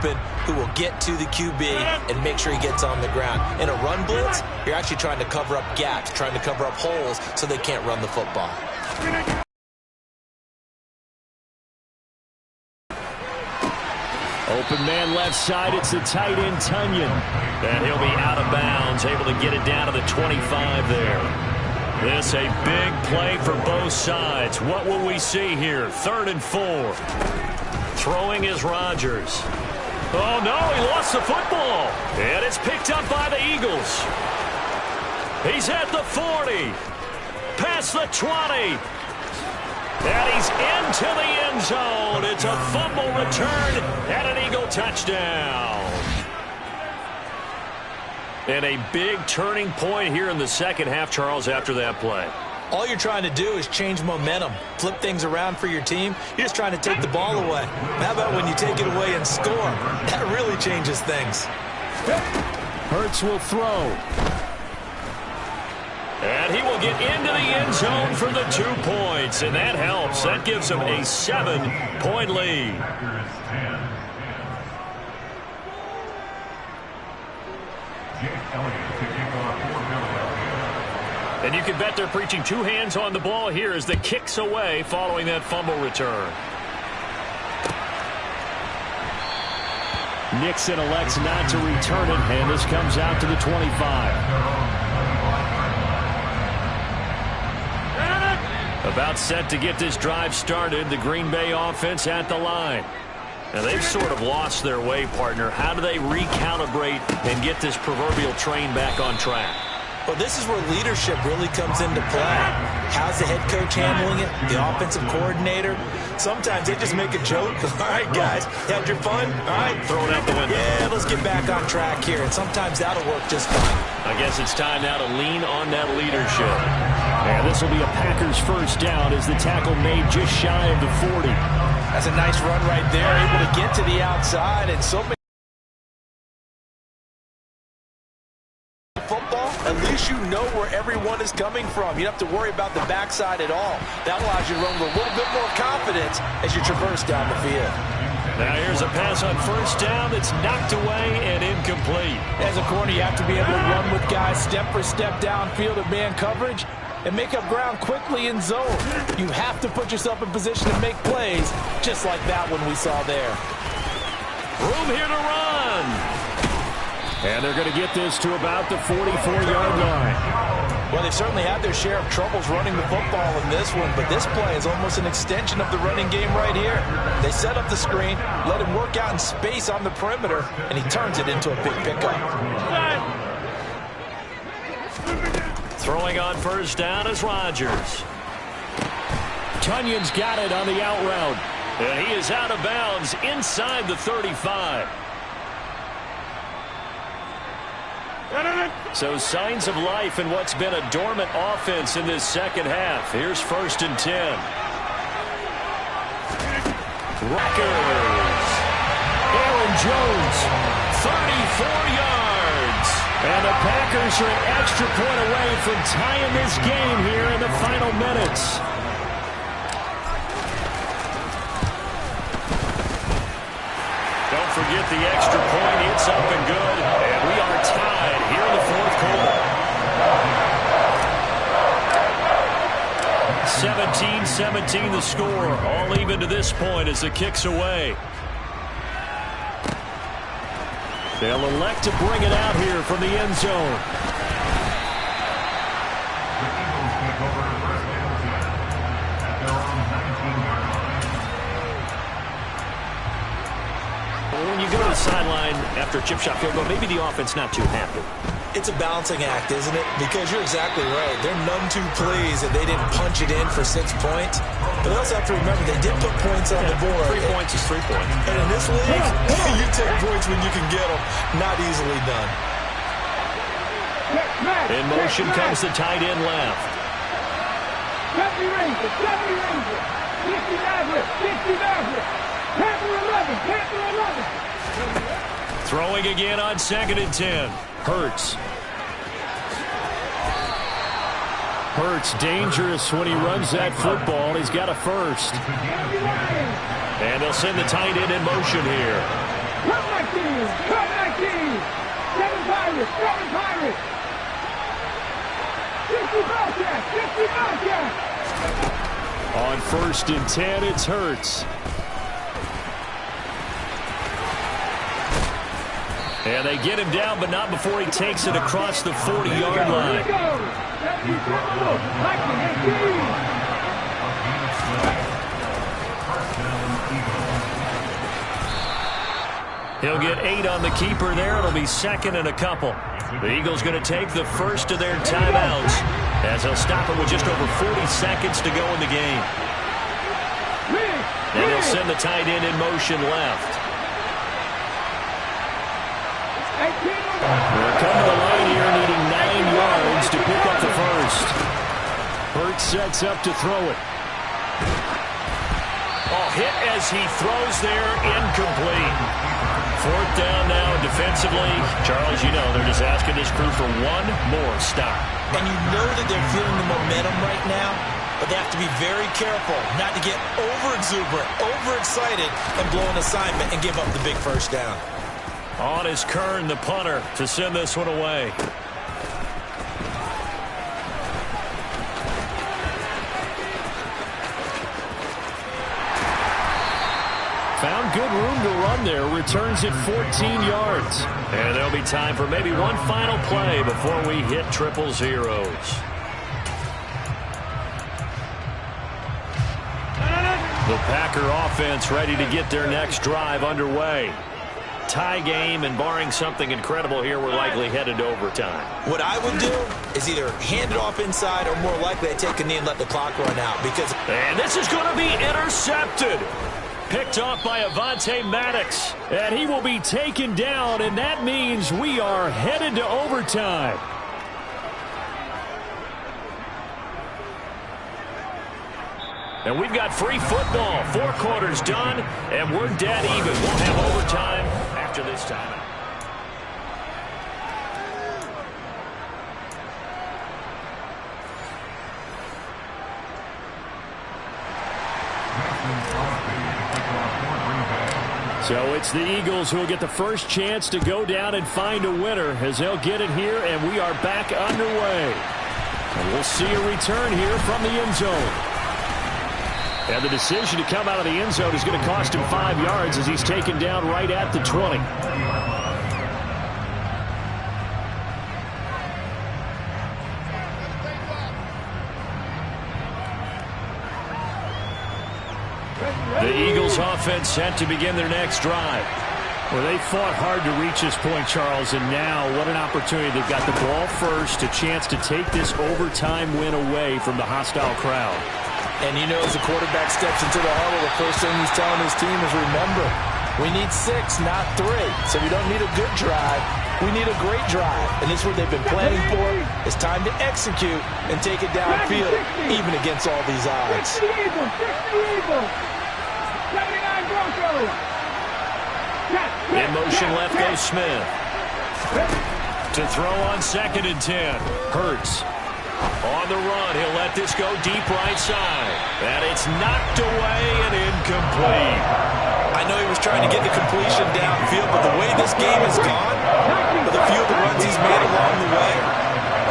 open who will get to the QB and make sure he gets on the ground. In a run blitz, you're actually trying to cover up gaps, trying to cover up holes so they can't run the football. Open man left side, it's the tight end, Tunyon. And he'll be out of bounds, able to get it down to the 25 there. This a big play for both sides. What will we see here? 3rd and 4. Throwing is Rodgers. Oh, no, he lost the football. And it's picked up by the Eagles. He's at the 40. Past the 20. And he's into the end zone. It's a fumble return and an Eagle touchdown. And a big turning point here in the second half, Charles, after that play. All you're trying to do is change momentum, flip things around for your team. You're just trying to take the ball away. How about when you take it away and score? That really changes things. Hurts will throw. And he will get into the end zone for the 2 points. And that helps. That gives him a 7-point lead. And you can bet they're preaching 2 hands on the ball here as the kick's away following that fumble return. Nixon elects not to return it, and this comes out to the 25. About set to get this drive started, the Green Bay offense at the line. Now, they've sort of lost their way, partner. How do they recalibrate and get this proverbial train back on track? Well, this is where leadership really comes into play. How's the head coach handling it? The offensive coordinator? Sometimes they just make a joke. All right, guys, you had your fun? All right. Throw it out the window. Yeah, let's get back on track here. And sometimes that'll work just fine. I guess it's time now to lean on that leadership. And this will be a Packers first down as the tackle made just shy of the 40. That's a nice run right there. Able to get to the outside. And so many football, at least you know where everyone is coming from. You don't have to worry about the backside at all. That allows you to run with a little bit more confidence as you traverse down the field. Now here's a pass on first down that's knocked away and incomplete. As a corner, you have to be able to run with guys step for step downfield in man coverage and make up ground quickly in zone. You have to put yourself in position to make plays, just like that one we saw there. Room here to run. And they're going to get this to about the 44-yard line. Well, they certainly had their share of troubles running the football in this one, but this play is almost an extension of the running game right here. They set up the screen, let him work out in space on the perimeter, and he turns it into a big pickup. Throwing on first down is Rodgers. Tunyon's got it on the out route. And he is out of bounds inside the 35. So signs of life in what's been a dormant offense in this second half. Here's 1st and 10. Rutgers. Aaron Jones, 34 yards. And the Packers are an extra point away from tying this game here in the final minutes. Don't forget the extra point. It's up and good. And we are tied here in the fourth quarter. 17-17 the score. All even to this point as the kick's away. They'll elect to bring it out here from the end zone. When you go to the sideline after a chip shot field goal, maybe the offense not too happy. It's a balancing act, isn't it? Because you're exactly right. They're none too pleased that they didn't punch it in for 6 points. But they also have to remember they did put points on the board. 3 points is 3 points. And in this league, you take points when you can get them. Not easily done. In motion comes the tight end left. Throwing again on 2nd and 10. Hurts. Hurts dangerous when he runs that football. He's got a 1st. And they'll send the tight end in motion here. On 1st and 10, it's Hurts. And they get him down, but not before he takes it across the 40-yard line. He'll get 8 on the keeper there. It'll be 2nd and a couple. The Eagles going to take the first of their timeouts as they'll stop it with just over 40 seconds to go in the game. And they'll send the tight end in motion left. They'll come to the line here needing 9 yards to pick up the first. Hurts sets up to throw it. Oh, hit as he throws there, incomplete. 4th down now defensively. Charles, you know, they're just asking this crew for one more stop. And you know that they're feeling the momentum right now, but they have to be very careful not to get over-exuberant, overexcited, and blow an assignment and give up the big first down. On is Kern, the punter, to send this one away. Found good room to run there. Returns it 14 yards. And there'll be time for maybe one final play before we hit triple zeros. The Packer offense ready to get their next drive underway. Tie game, and barring something incredible here, we're likely headed to overtime. What I would do is either hand it off inside or more likely I take a knee and let the clock run out. And this is going to be intercepted. Picked off by Avonte Maddox. And he will be taken down, and that means we are headed to overtime. And we've got free football. 4 quarters done, and we're dead even. We'll have overtime after this time. So it's the Eagles who will get the first chance to go down and find a winner as they'll get it here, and we are back underway. And we'll see a return here from the end zone. And the decision to come out of the end zone is going to cost him 5 yards as he's taken down right at the 20. The Eagles offense set to begin their next drive. Well, they fought hard to reach this point, Charles, and now what an opportunity. They've got the ball first, a chance to take this overtime win away from the hostile crowd. And you know, as the quarterback steps into the huddle, the first thing he's telling his team is, remember, we need 6, not 3. So we don't need a good drive. We need a great drive. And this is what they've been planning for. It's time to execute and take it downfield, even against all these odds. In motion left goes Smith. To throw on 2nd and 10. Hurts. On the run, he'll let this go deep right side. And it's knocked away and incomplete. I know he was trying to get the completion downfield, but the way this game has gone, with a few of the runs he's made along the way,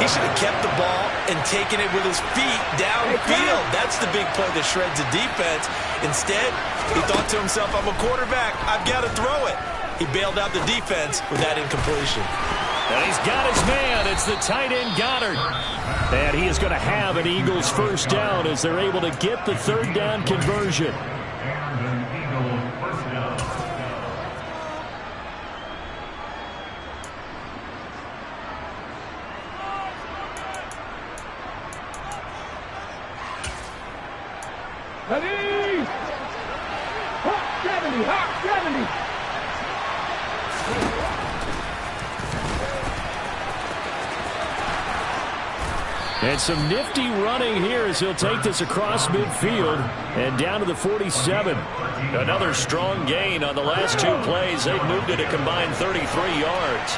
he should have kept the ball and taken it with his feet downfield. That's the big play that shreds the defense. Instead, he thought to himself, I'm a quarterback, I've got to throw it. He bailed out the defense with that incompletion. And he's got his man. It's the tight end Goddard. And he is going to have an Eagles first down as they're able to get the 3rd down conversion. Ready? Hot 70, hot 70. And some nifty running here as he'll take this across midfield and down to the 47. Another strong gain on the last 2 plays. They've moved it a combined 33 yards.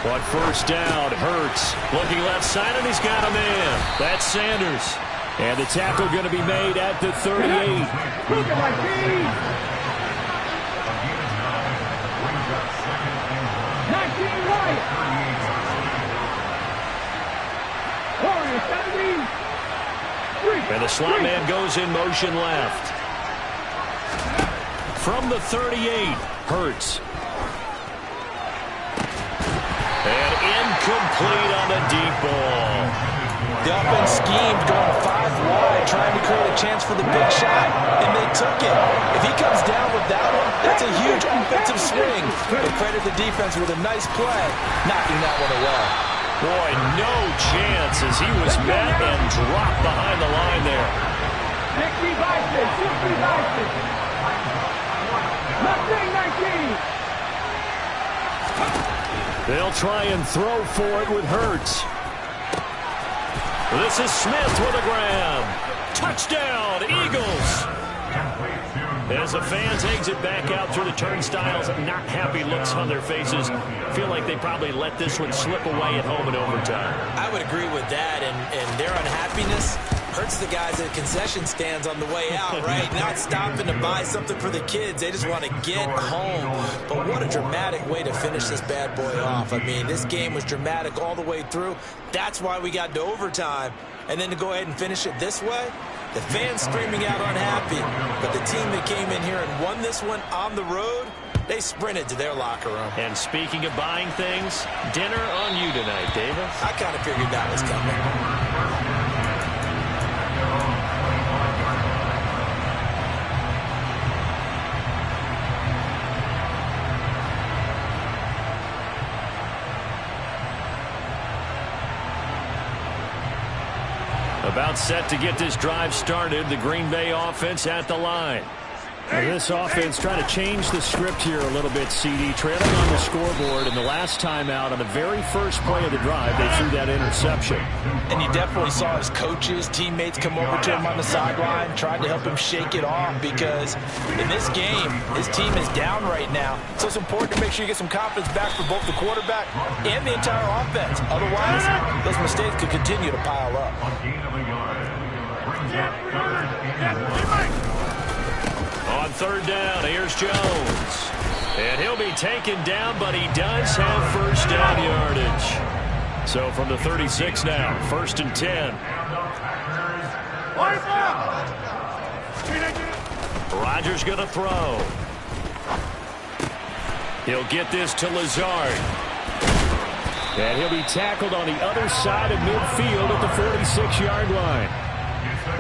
On 1st down, Hurts looking left side, and he's got a man. That's Sanders. And the tackle going to be made at the 38. And the slot man goes in motion left. From the 38, Hurts. And incomplete on the deep ball. The offense schemed going 5 wide, trying to create a chance for the big shot, and they took it. If he comes down without him, that's a huge offensive swing. They credit the defense with a nice play, knocking that one away. Boy, no chance as he was met and dropped behind the line there. 60 Bison, 60 Bison. Mustang 19. They'll try and throw for it with Hurts. This is Smith with a grab. Touchdown, Eagles. As the fans exit back out through the turnstiles, not happy looks on their faces. Feel like they probably let this one slip away at home in overtime. I would agree with that, and their unhappiness hurts the guys at concession stands on the way out, right? Not stopping to buy something for the kids. They just want to get home. But what a dramatic way to finish this bad boy off. I mean, this game was dramatic all the way through. That's why we got to overtime. And then to go ahead and finish it this way, the fans screaming out unhappy. But the team that came in here and won this one on the road, they sprinted to their locker room. And speaking of buying things, dinner on you tonight, Davis. I kind of figured that was coming. About set to get this drive started, the Green Bay offense at the line. This offense trying to change the script here a little bit, CD. Trailing on the scoreboard, and the last time out on the very first play of the drive, they threw that interception. And you definitely saw his coaches, teammates come over to him on the sideline, tried to help him shake it off because in this game, his team is down right now. So it's important to make sure you get some confidence back for both the quarterback and the entire offense. Otherwise, those mistakes could continue to pile up. On third down, here's Jones. And he'll be taken down, but he does have first down yardage. So from the 36 now, 1st and 10. Rodgers going to throw. He'll get this to Lazard. And he'll be tackled on the other side of midfield at the 46-yard line.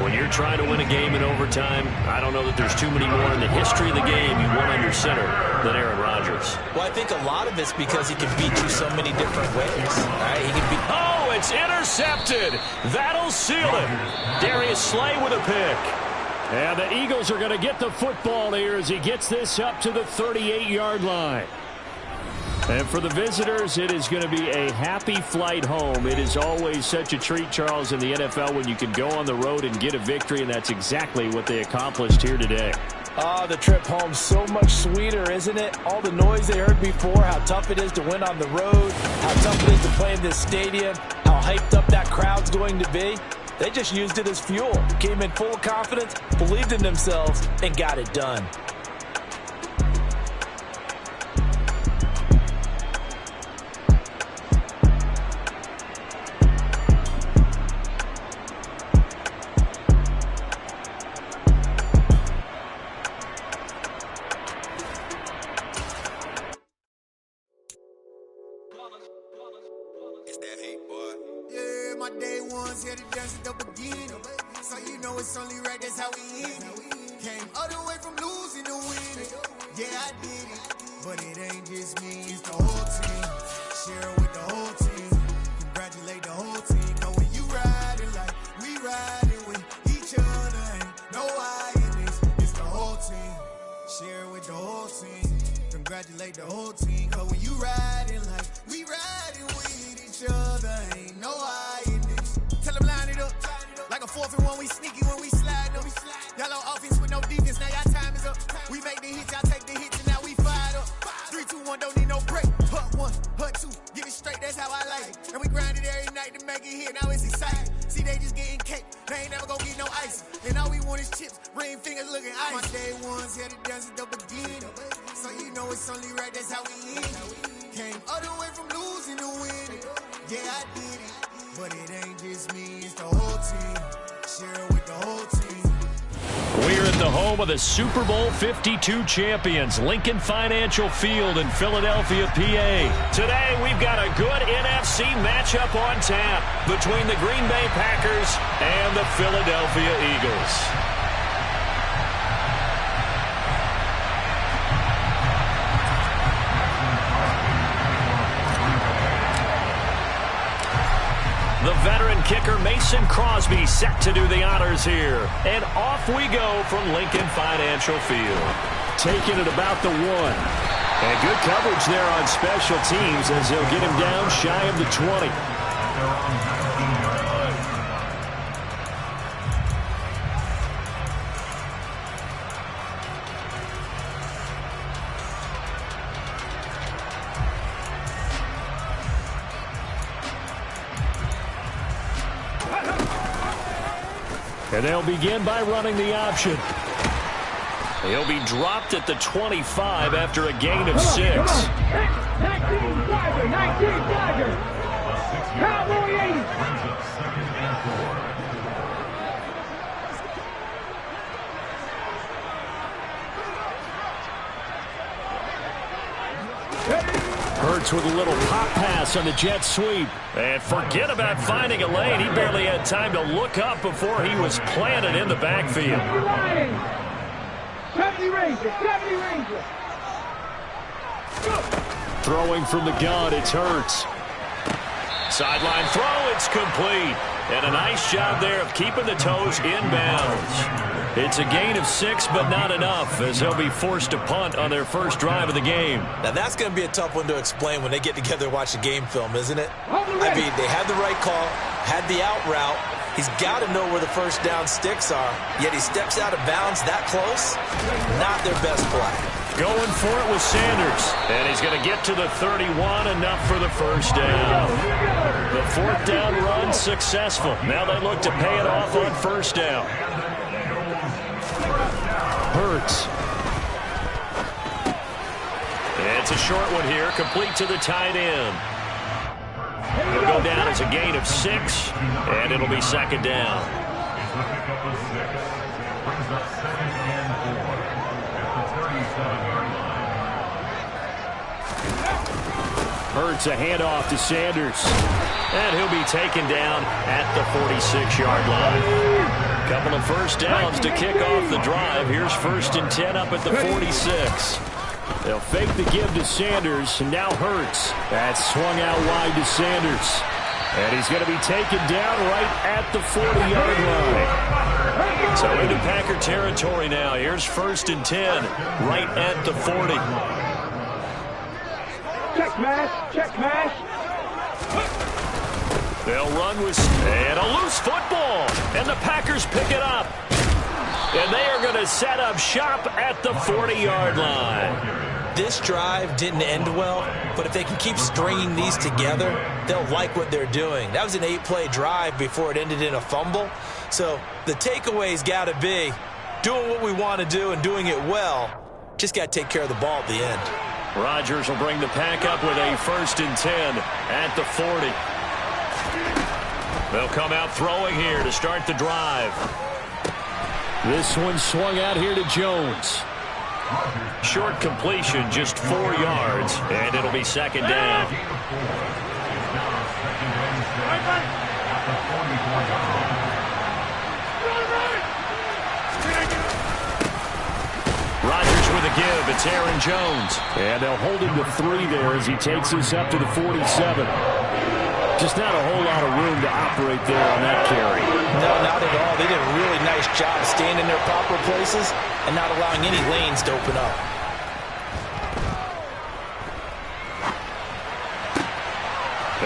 When you're trying to win a game in overtime, I don't know that there's too many more in the history of the game you want on your center than Aaron Rodgers. Well, I think a lot of it's because he can beat you so many different ways. Right? He can beat. Oh, it's intercepted. That'll seal it. Darius Slay with a pick. And the Eagles are going to get the football here as he gets this up to the 38-yard line. And for the visitors, it is going to be a happy flight home. It is always such a treat, Charles, in the NFL when you can go on the road and get a victory, and that's exactly what they accomplished here today. Oh, the trip home so much sweeter, isn't it? All the noise they heard before, how tough it is to win on the road, how tough it is to play in this stadium, how hyped up that crowd's going to be. They just used it as fuel, came in full of confidence, believed in themselves, and got it done. Congratulate the whole team, cause when you riding like we riding with each other, ain't no I in this. Tell them line it up, like a 4th and 1, we sneaky when we slide up. Y'all on offense with no defense, now y'all time is up. We make the hits, y'all take the hits, and now we fired up. 3, 2, 1, don't need no break. Hut 1, hut 2, get it straight, that's how I like it. And we grind it every night to make it hit, now it's exciting. See, they just getting cake, they ain't never gonna get no ice. And all we want is chips, ring fingers looking ice. My day ones here to dance at the beginning. So you know it's only right, that's how we end. Came all the way from losing to winning. Yeah, I did it, but it ain't just me, it's the whole team. Share it with the whole We're at the home of the Super Bowl 52 champions, Lincoln Financial Field in Philadelphia, PA. Today, we've got a good NFC matchup on tap between the Green Bay Packers and the Philadelphia Eagles. The veteran kicker Mason Crosby set to do the honors here. And off we go from Lincoln Financial Field. Taking it about the 1. And good coverage there on special teams as they'll get him down shy of the 20. And they'll begin by running the option. He'll be dropped at the 25 after a gain of 6. 19 Dodgers, 19 Dodgers. Cowboy 80. Hurts with a little pop pass on the jet sweep. And forget about finding a lane. He barely had time to look up before he was planted in the backfield. 70 Rangers, 70 Rangers. Throwing from the gun, it's Hurts. Sideline throw, it's complete. And a nice job there of keeping the toes inbounds. It's a gain of 6, but not enough, as they'll be forced to punt on their first drive of the game. Now, that's going to be a tough one to explain when they get together and watch a game film, isn't it? I mean, they had the right call, had the out route. He's got to know where the first down sticks are, yet he steps out of bounds that close. Not their best play. Going for it with Sanders. And he's going to get to the 31, enough for the first down. The 4th down run successful. Now they look to pay it off on first down. Hurts. It's a short one here, complete to the tight end. He'll go down as a gain of 6, and it'll be second down. Hurts a handoff to Sanders. And he'll be taken down at the 46-yard line. Couple of first downs to kick off the drive. Here's 1st and 10 up at the 46. They'll fake the give to Sanders, and now Hurts. That's swung out wide to Sanders. And he's going to be taken down right at the 40-yard line. So into Packer territory now. Here's 1st and 10, right at the 40. Check mash, check mash. They'll run with, and a loose football. And the Packers pick it up. And they are going to set up shop at the 40-yard line. This drive didn't end well, but if they can keep stringing these together, they'll like what they're doing. That was an 8-play drive before it ended in a fumble. So the takeaway's got to be doing what we want to do and doing it well. Just got to take care of the ball at the end. Rodgers will bring the pack up with a 1st and 10 at the 40. They'll come out throwing here to start the drive. This one swung out here to Jones. Short completion, just 4 yards, and it'll be second down. Rodgers with a give. It's Aaron Jones. And they'll hold him to 3 there as he takes this up to the 47. Just not a whole lot of room to operate there on that carry. No, not at all. They did a really nice job staying in their proper places and not allowing any lanes to open up.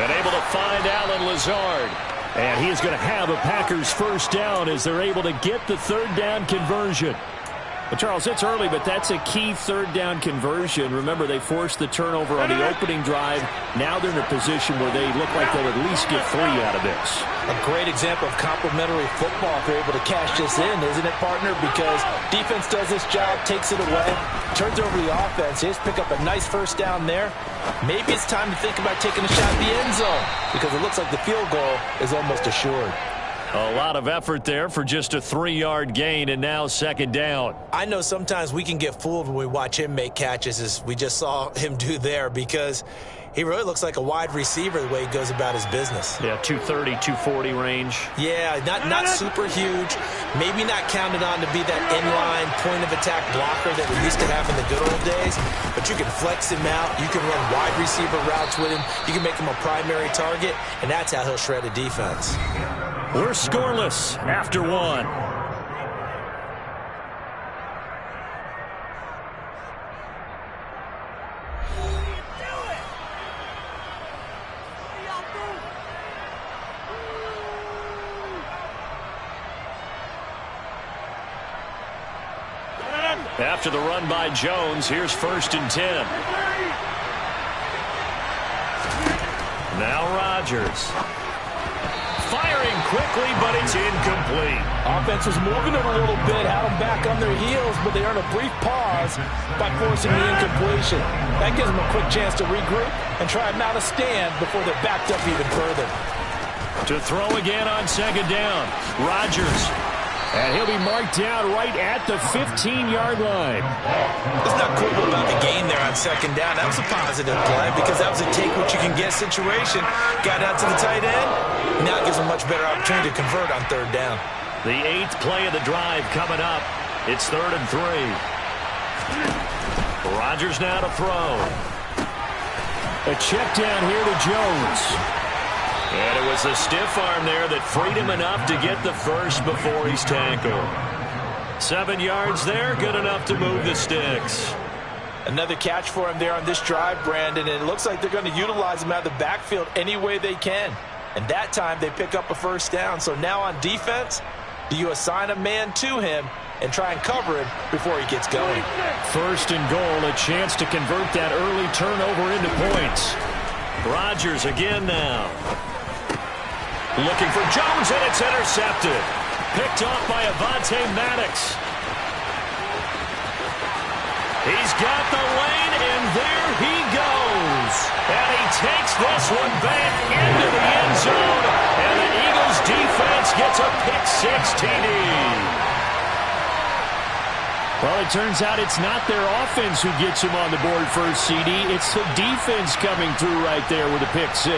And able to find Allen Lazard. And he is going to have a Packers first down as they're able to get the 3rd down conversion. Well, Charles, it's early, but that's a key 3rd down conversion. Remember, they forced the turnover on the opening drive. Now they're in a position where they look like they'll at least get 3 out of this. A great example of complementary football if they're able to cash this in, isn't it, partner? Because defense does this job, takes it away, turns over the offense. They just pick up a nice first down there. Maybe it's time to think about taking a shot at the end zone because it looks like the field goal is almost assured. A lot of effort there for just a 3-yard gain, and now second down. I know sometimes we can get fooled when we watch him make catches, as we just saw him do there, because he really looks like a wide receiver the way he goes about his business. Yeah, 230, 240 range. Yeah, not super huge. Maybe not counted on to be that inline point-of-attack blocker that we used to have in the good old days, but you can flex him out. You can run wide receiver routes with him. You can make him a primary target, and that's how he'll shred a defense. We're scoreless after one. After the run by Jones, here's 1st and 10. Now Rodgers. Firing quickly, but it's incomplete. Offense was moving it a little bit, had them back on their heels, but they earned a brief pause by forcing the incompletion. That gives them a quick chance to regroup and try and mount a stand before they're backed up even further. To throw again on second down. Rodgers. And he'll be marked down right at the 15-yard line. It's not cool about the gain there on second down. That was a positive play because that was a take-what-you-can-get situation. Got out to the tight end. Now it gives them a much better opportunity to convert on third down. The 8th play of the drive coming up. It's 3rd and 3. Rodgers now to throw. A check down here to Jones. And it was a stiff arm there that freed him enough to get the first before he's tackled. 7 yards there, good enough to move the sticks. Another catch for him there on this drive, Brandon, and it looks like they're going to utilize him out of the backfield any way they can. And that time they pick up a first down. So now on defense, do you assign a man to him and try and cover him before he gets going? 1st and goal, a chance to convert that early turnover into points. Rodgers again now. Looking for Jones, and it's intercepted. Picked off by Avonte Maddox. He's got the lane, and there he goes. And he takes this one back into the end zone. And the Eagles defense gets a pick-6 TD. Well, it turns out it's not their offense who gets him on the board first, CD. It's the defense coming through right there with a pick-6.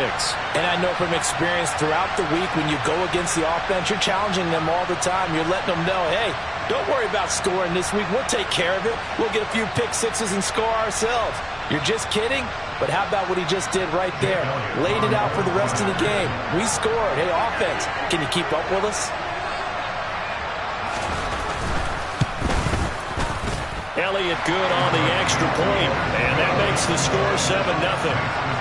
And I know from experience throughout the week when you go against the offense, you're challenging them all the time. You're letting them know, hey, don't worry about scoring this week. We'll take care of it. We'll get a few pick-6s and score ourselves. You're just kidding? But how about what he just did right there? Laid it out for the rest of the game. We scored. Hey, offense, can you keep up with us? Elliott good on the extra point, and that makes the score 7-0.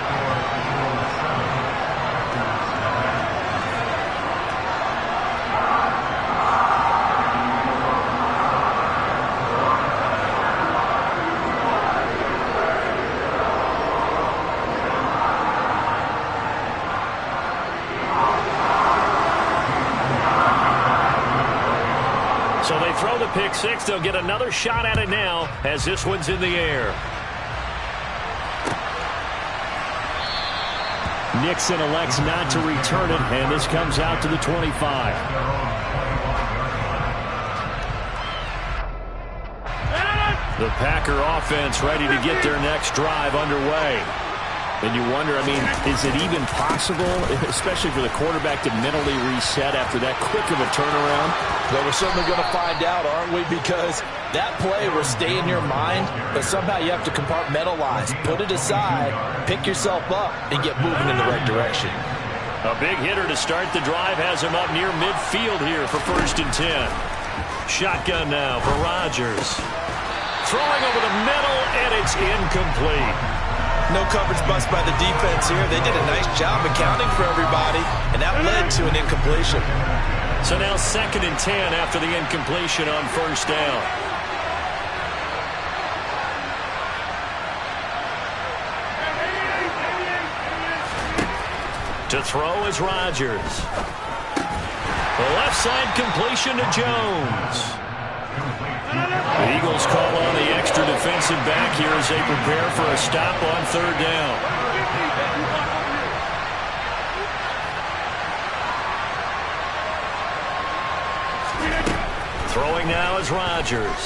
So they throw the pick-6. They'll get another shot at it now as this one's in the air. Nixon elects not to return it, and this comes out to the 25. The Packer offense ready to get their next drive underway. And you wonder, I mean, is it even possible, especially for the quarterback, to mentally reset after that quick of a turnaround? Well, we're certainly going to find out, aren't we? Because that play will stay in your mind, but somehow you have to compartmentalize. Put it aside, pick yourself up, and get moving in the right direction. A big hitter to start the drive has him up near midfield here for 1st and 10. Shotgun now for Rodgers. Throwing over the middle, and it's incomplete. No coverage bust by the defense here. They did a nice job accounting for everybody, and that led to an incompletion. So now 2nd and 10 after the incompletion on 1st down. To throw is Rodgers. The left side completion to Jones. The Eagles call on the extra defensive back here as they prepare for a stop on 3rd down. Throwing now is Rodgers.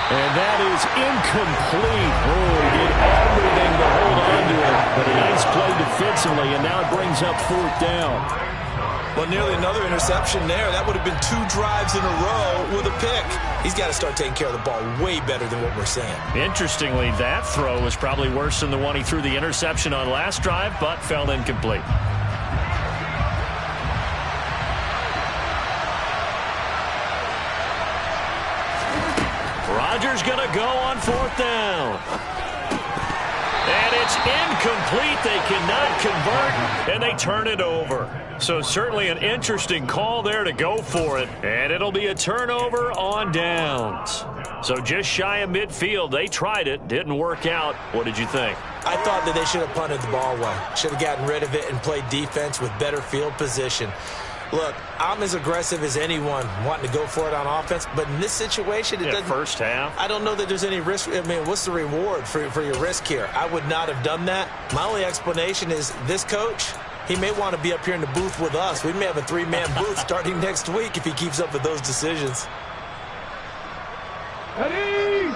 And that is incomplete. Oh, he did everything to hold on to it. But a nice play defensively, and now it brings up 4th down. Well, nearly another interception there. That would have been 2 drives in a row with a pick. He's got to start taking care of the ball way better than what we're seeing. Interestingly, that throw was probably worse than the one he threw the interception on last drive, but fell incomplete. Rodgers going to go on 4th down. And it's incomplete. They cannot convert, and they turn it over. So certainly an interesting call there to go for it. And it'll be a turnover on downs. So just shy of midfield. They tried it. Didn't work out. What did you think? I thought that they should have punted the ball away. Should have gotten rid of it and played defense with better field position. Look, I'm as aggressive as anyone wanting to go for it on offense, but in this situation, it doesn't. First half. I don't know that there's any risk. I mean, what's the reward for your risk here? I would not have done that. My only explanation is this coach, he may want to be up here in the booth with us. We may have a 3-man booth starting next week if he keeps up with those decisions. Ready?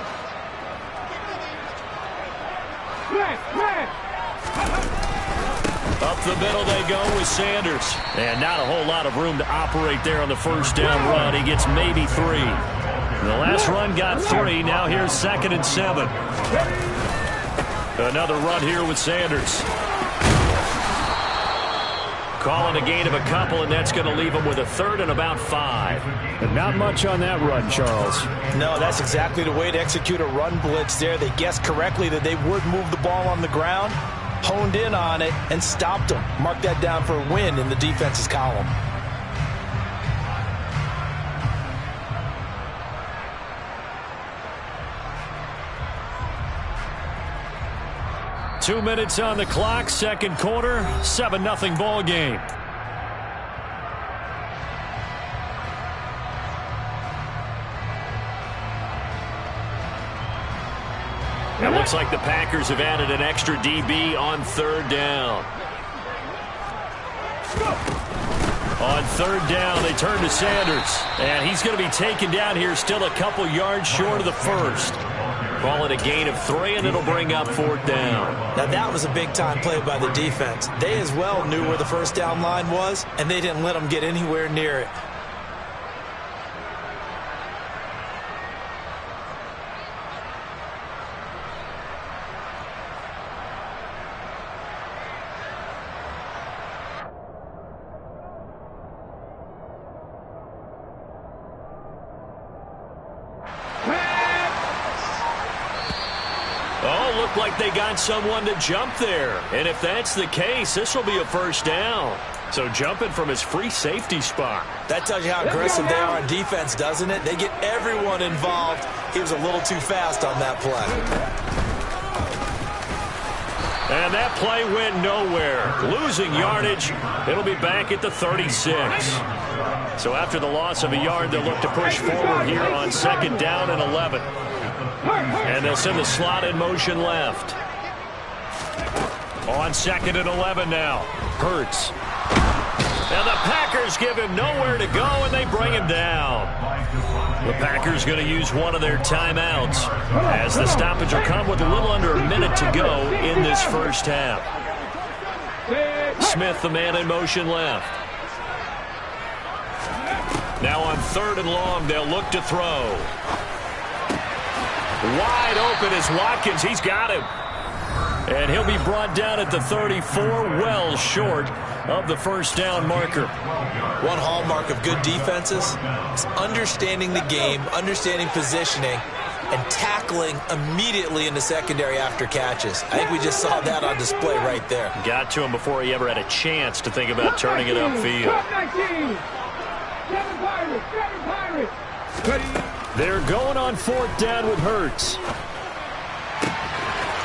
Up the middle they go with Sanders. And not a whole lot of room to operate there on the first down run. He gets maybe 3. The last run got 3. Now here's 2nd and 7. Another run here with Sanders. Calling a gain of a couple, and that's going to leave him with a 3rd and about 5. And not much on that run, Charles. No, that's exactly the way to execute a run blitz there. They guessed correctly that they would move the ball on the ground, honed in on it, and stopped them. Mark that down for a win in the defense's column. Two minutes on the clock, second quarter, 7-0 ball game. It looks like the Packers have added an extra DB on 3rd down. On 3rd down, they turn to Sanders. And he's going to be taken down here, still a couple yards short of the first. Call it a gain of 3, and it'll bring up 4th down. Now, that was a big-time play by the defense. They as well knew where the first down line was, and they didn't let them get anywhere near it. Like they got someone to jump there. And if that's the case, this will be a first down. So jumping from his free safety spot. That tells you how aggressive they are on defense, doesn't it? They get everyone involved. He was a little too fast on that play. And that play went nowhere. Losing yardage. It'll be back at the 36. So after the loss of a yard, they'll look to push forward here on 2nd down and 11. And they'll send the slot in motion left. On 2nd and 11 now. Hurts. And the Packers give him nowhere to go, and they bring him down. The Packers going to use one of their timeouts as the stoppage will come with a little under a minute to go in this first half. Smith, the man in motion left. Now on 3rd and long, they'll look to throw. Wide open is Watkins. He's got him. And he'll be brought down at the 34, well short of the first down marker. One hallmark of good defenses is understanding the game, understanding positioning, and tackling immediately in the secondary after catches. I think we just saw that on display right there. Got to him before he ever had a chance to think about turning it upfield. They're going on 4th down with Hurts.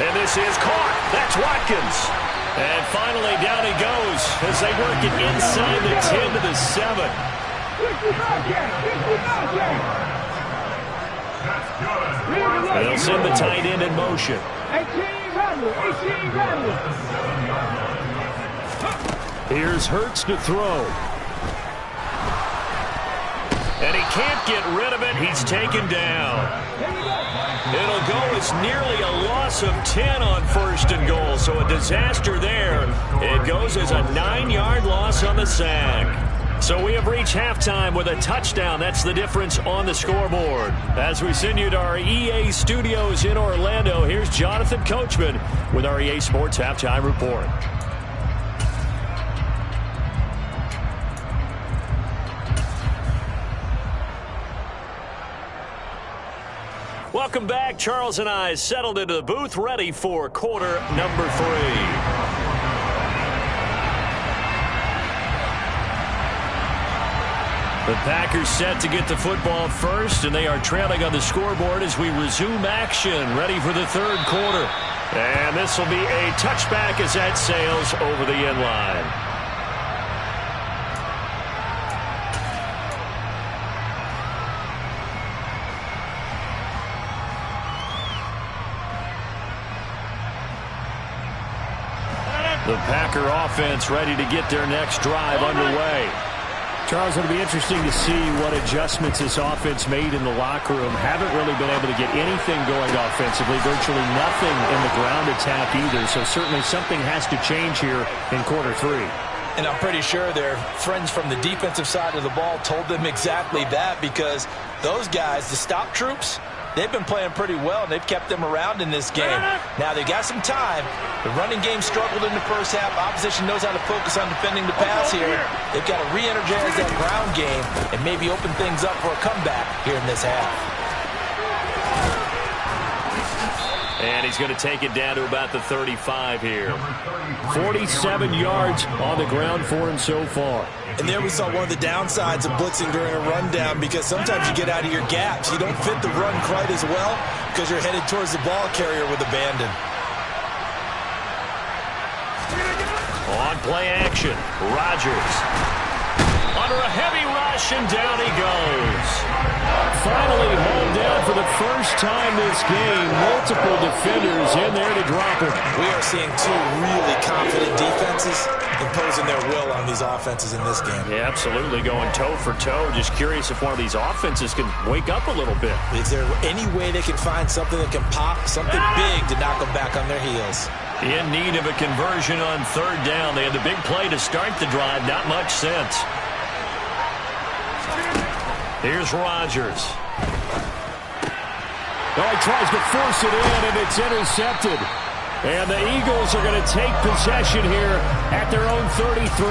And this is caught. That's Watkins. And finally down he goes as they work it inside the 10 to the 7. They'll send the tight end in motion. Here's Hurts to throw. And he can't get rid of it. He's taken down. It'll go as nearly a loss of 10 on 1st and goal. So a disaster there. It goes as a 9-yard loss on the sack. So we have reached halftime with a touchdown. That's the difference on the scoreboard. As we send you to our EA studios in Orlando, here's Jonathan Coachman with our EA Sports Halftime Report. Welcome back. Charles and I settled into the booth, ready for quarter number 3. The Packers set to get the football first, and they are trailing on the scoreboard as we resume action, ready for the 3rd quarter. And this will be a touchback as that sails over the end line. The Packer offense ready to get their next drive underway. Charles, it'll be interesting to see what adjustments this offense made in the locker room. Haven't really been able to get anything going offensively, virtually nothing in the ground attack either. So certainly something has to change here in quarter 3. And I'm pretty sure their friends from the defensive side of the ball told them exactly that, because those guys, the stop troops, they've been playing pretty well, and they've kept them around in this game. Now, they've got some time. The running game struggled in the first half. Opposition knows how to focus on defending the pass here. They've got to re-energize that ground game and maybe open things up for a comeback here in this half. And he's going to take it down to about the 35 here. 47 yards on the ground for him so far. And there we saw one of the downsides of blitzing during a rundown, because sometimes you get out of your gaps. You don't fit the run quite as well because you're headed towards the ball carrier with abandon. On play action, Rodgers. Under a heavy rush, and down he goes. Finally hauled down for the first time this game. Multiple defenders in there to drop him. We are seeing 2 really confident defenses imposing their will on these offenses in this game. Yeah, absolutely, going toe for toe. Just curious if one of these offenses can wake up a little bit. Is there any way they can find something that can pop, something big to knock them back on their heels? In need of a conversion on 3rd down. They had the big play to start the drive. Not much sense. Here's Rodgers. Oh, he tries to force it in, and it's intercepted. And the Eagles are going to take possession here at their own 33.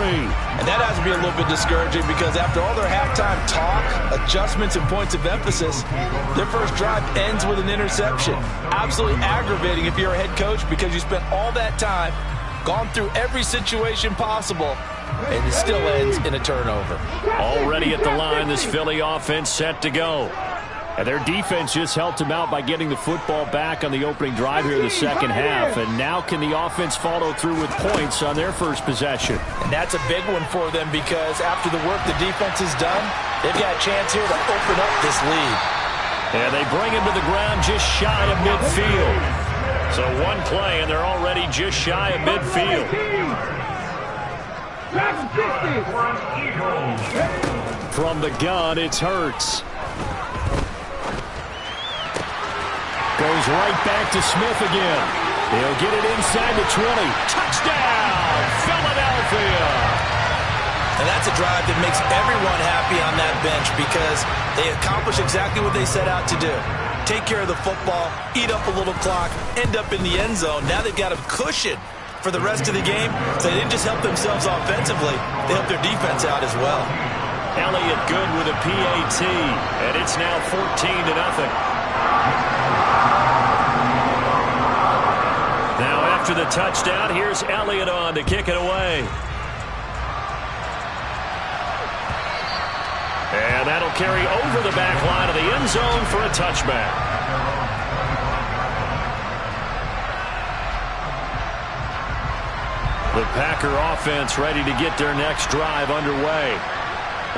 And that has to be a little bit discouraging, because after all their halftime talk, adjustments, and points of emphasis, their first drive ends with an interception. Absolutely aggravating if you're a head coach, because you spent all that time, gone through every situation possible, and it still ends in a turnover. Already at the line, this Philly offense set to go. And their defense just helped them out by getting the football back on the opening drive here in the second half. And now can the offense follow through with points on their first possession? And that's a big one for them, because after the work the defense has done, they've got a chance here to open up this lead. And they bring him to the ground just shy of midfield. So one play, and they're already just shy of midfield. From the gun, it's Hurts. Goes right back to Smith again. He'll get it inside the 20. Touchdown, Philadelphia! And that's a drive that makes everyone happy on that bench, because they accomplish exactly what they set out to do. Take care of the football, eat up a little clock, end up in the end zone. Now they've got a cushion for the rest of the game, so they didn't just help themselves offensively, they helped their defense out as well. Elliott good with a PAT, and it's now 14-0. Now after the touchdown, here's Elliott on to kick it away. And that'll carry over the back line of the end zone for a touchback. The Packer offense ready to get their next drive underway.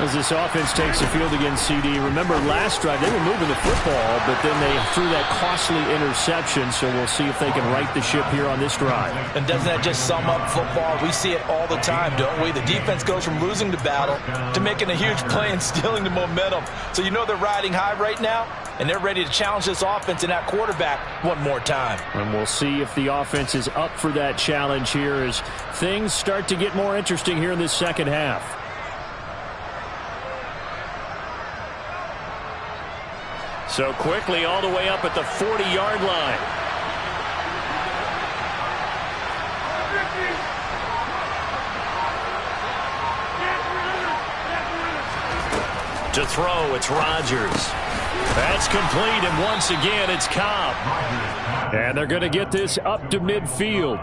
As this offense takes the field against CD. Remember last drive, they were moving the football, but then they threw that costly interception, so we'll see if they can right the ship here on this drive. And doesn't that just sum up football? We see it all the time, don't we? The defense goes from losing the battle to making a huge play and stealing the momentum. So you know they're riding high right now, and they're ready to challenge this offense and that quarterback one more time. And we'll see if the offense is up for that challenge here as things start to get more interesting here in this second half. So quickly all the way up at the 40-yard line. To throw, it's Rodgers. That's complete, and once again, it's Cobb. And they're going to get this up to midfield.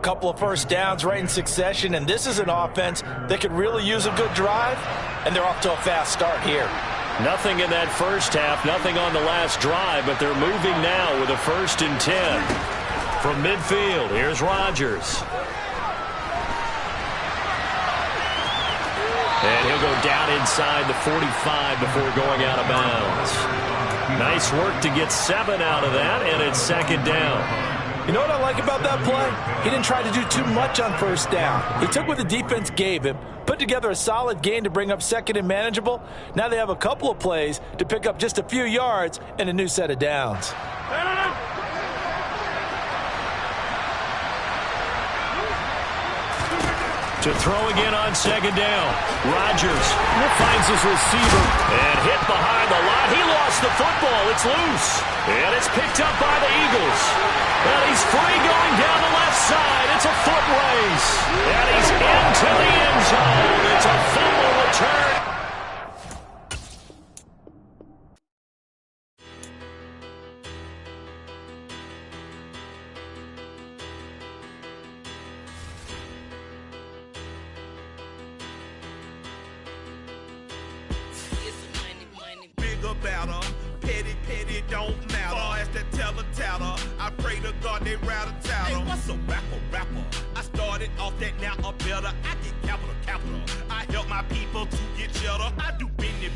Couple of first downs right in succession, and this is an offense that could really use a good drive, and they're off to a fast start here. Nothing in that first half, nothing on the last drive, but they're moving now with a 1st and 10. From midfield, here's Rodgers. And he'll go down inside the 45 before going out of bounds. Nice work to get 7 out of that, and it's 2nd down. You know what I like about that play? He didn't try to do too much on first down. He took what the defense gave him, put together a solid gain to bring up 2nd and manageable. Now they have a couple of plays to pick up just a few yards and a new set of downs. To throw again on 2nd down. Rodgers finds his receiver and hit behind the line. He lost the football. It's loose. And it's picked up by the Eagles. And he's free going down the left side. It's a foot race. And he's into the end zone. It's a fumble return. Better, petty, don't matter. Far as the teller, I pray to God they rattle tattle. Hey, what's a rapper? I started off that, now I'm better. I get capital. I help my people to get cheddar. I do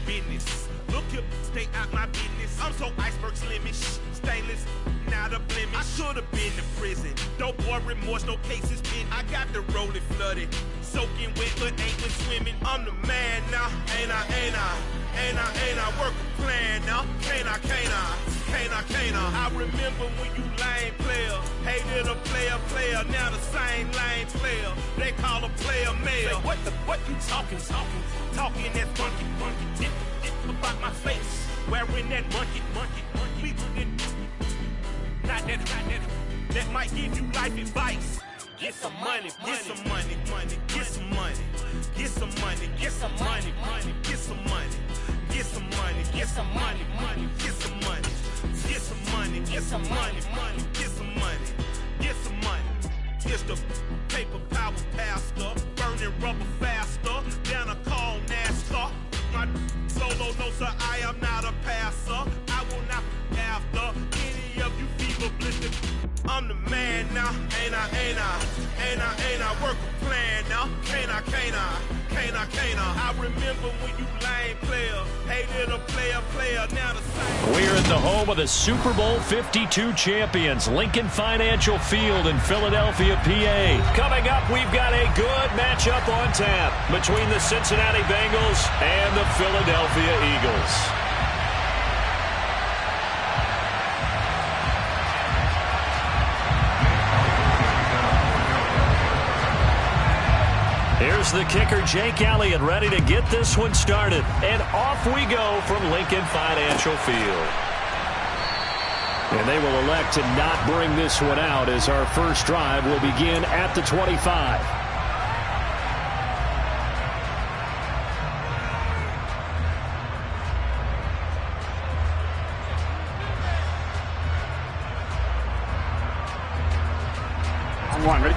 business. Look here, stay out my business. I'm so iceberg slimish, stainless, not a blemish. I should have been to prison. No boy remorse, no cases pinned. I got the rolling flooded, soaking wet, but ain't been swimming. I'm the man now, ain't I? Work a plan now, can't I? I remember when you lame player, hated a player, now the same lame player. They call a player mayor. What you talking? Talking that funky, dip about my face. Wearing that monkey. Not that might give you life advice. Get some money. It's the paper power pastor, burning rubber faster than a call NASCAR. My solo knows that I am not a passer. I will not after any of you fever blistered. I'm the man now, ain't I? Work a plan now, can't I? I remember when you lame player, hated a player, now the same. We're at the home of the Super Bowl 52 champions, Lincoln Financial Field in Philadelphia, PA. Coming up, we've got a good matchup on tap between the Cincinnati Bengals and the Philadelphia Eagles. Here's the kicker, Jake Elliott, ready to get this one started. And off we go from Lincoln Financial Field. And they will elect to not bring this one out as our first drive will begin at the 25. One, ready?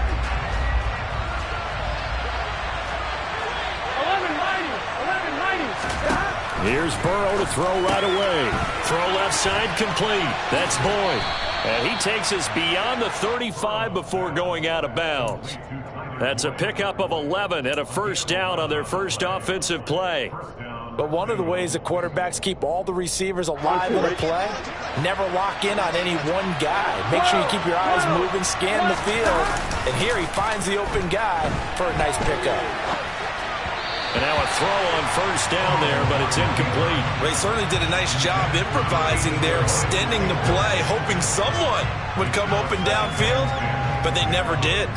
Here's Burrow to throw right away. Throw left side complete. That's Boyd. And he takes us beyond the 35 before going out of bounds. That's a pickup of 11 and a first down on their first offensive play. But one of the ways that quarterbacks keep all the receivers alive in a play, never lock in on any one guy. Make sure you keep your eyes moving, scan the field. And here he finds the open guy for a nice pickup. And now a throw on first down there, but it's incomplete. They certainly did a nice job improvising there, extending the play, hoping someone would come open downfield, but they never did.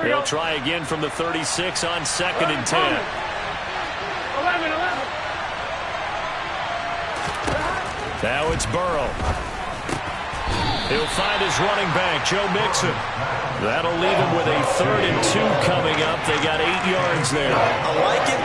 He'll try again from the 36 on 2nd and 10. 11. Now it's Burrow. He'll find his running back, Joe Mixon. That'll leave him with a 3rd and 2 coming up. They got 8 yards there. I like it.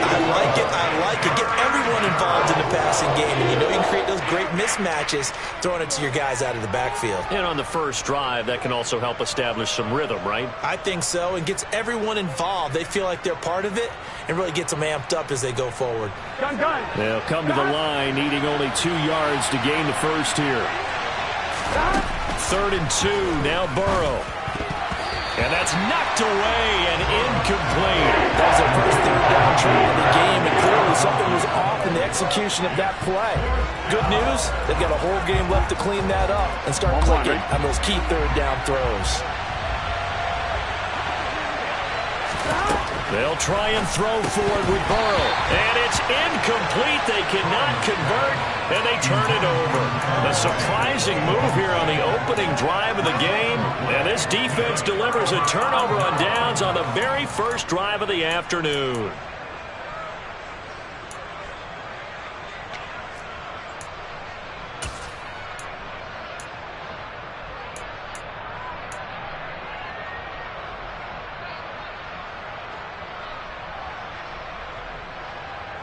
Get everyone involved in the passing game. And you know you can create those great mismatches throwing it to your guys out of the backfield. And on the first drive, that can also help establish some rhythm, right? I think so, and gets everyone involved. They feel like they're part of it and really gets them amped up as they go forward. Gun. They'll come to the line, needing only 2 yards to gain the first here. 3rd and 2, now Burrow. And that's knocked away and incomplete. That was their first 3rd down try of the game, and clearly something was off in the execution of that play. Good news, they've got a whole game left to clean that up and start clicking on those key 3rd down throws. They'll try and throw for it with Burrow. And it's incomplete. They cannot convert, and they turn it over. A surprising move here on the opening drive of the game. And this defense delivers a turnover on downs on the very first drive of the afternoon.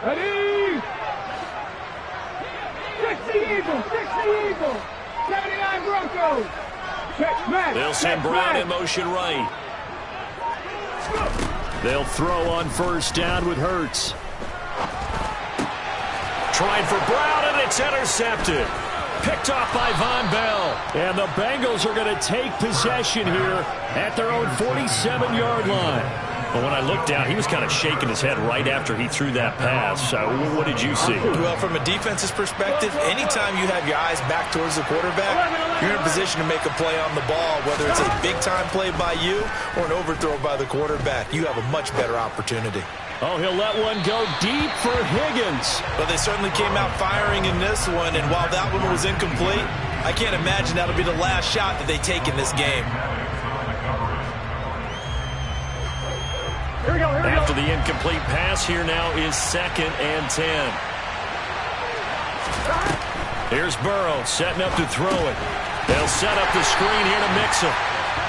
Ready? 60 Eagles. 79 Broncos. Check back. They'll send Brown in motion right. They'll throw on first down with Hurts. Trying for Brown, and it's intercepted. Picked off by Von Bell. And the Bengals are going to take possession here at their own 47-yard line. But when I looked down, he was kind of shaking his head right after he threw that pass. What did you see? Well, from a defense's perspective, anytime you have your eyes back towards the quarterback, you're in a position to make a play on the ball, whether it's a big-time play by you or an overthrow by the quarterback. You have a much better opportunity. Oh, he'll let one go deep for Higgins. But they certainly came out firing in this one, and while that one was incomplete, I can't imagine that'll be the last shot that they take in this game. Here we go. After the incomplete pass, here now is 2nd and 10. Here's Burrow setting up to throw it. They'll set up the screen here to Mixon.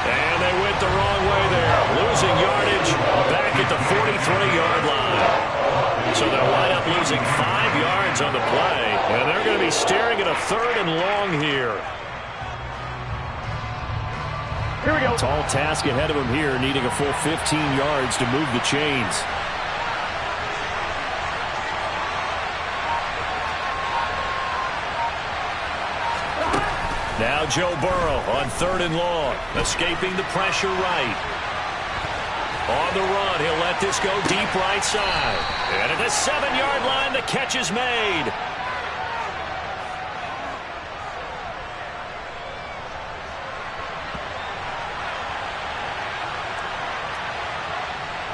And they went the wrong way there. Losing yardage back at the 43-yard line. So they'll wind up losing 5 yards on the play. And they're going to be staring at a 3rd and long here. Here we go. Tall task ahead of him here, needing a full 15 yards to move the chains. Now Joe Burrow on 3rd and long, escaping the pressure right. On the run, he'll let this go deep right side. And at the 7-yard line, the catch is made.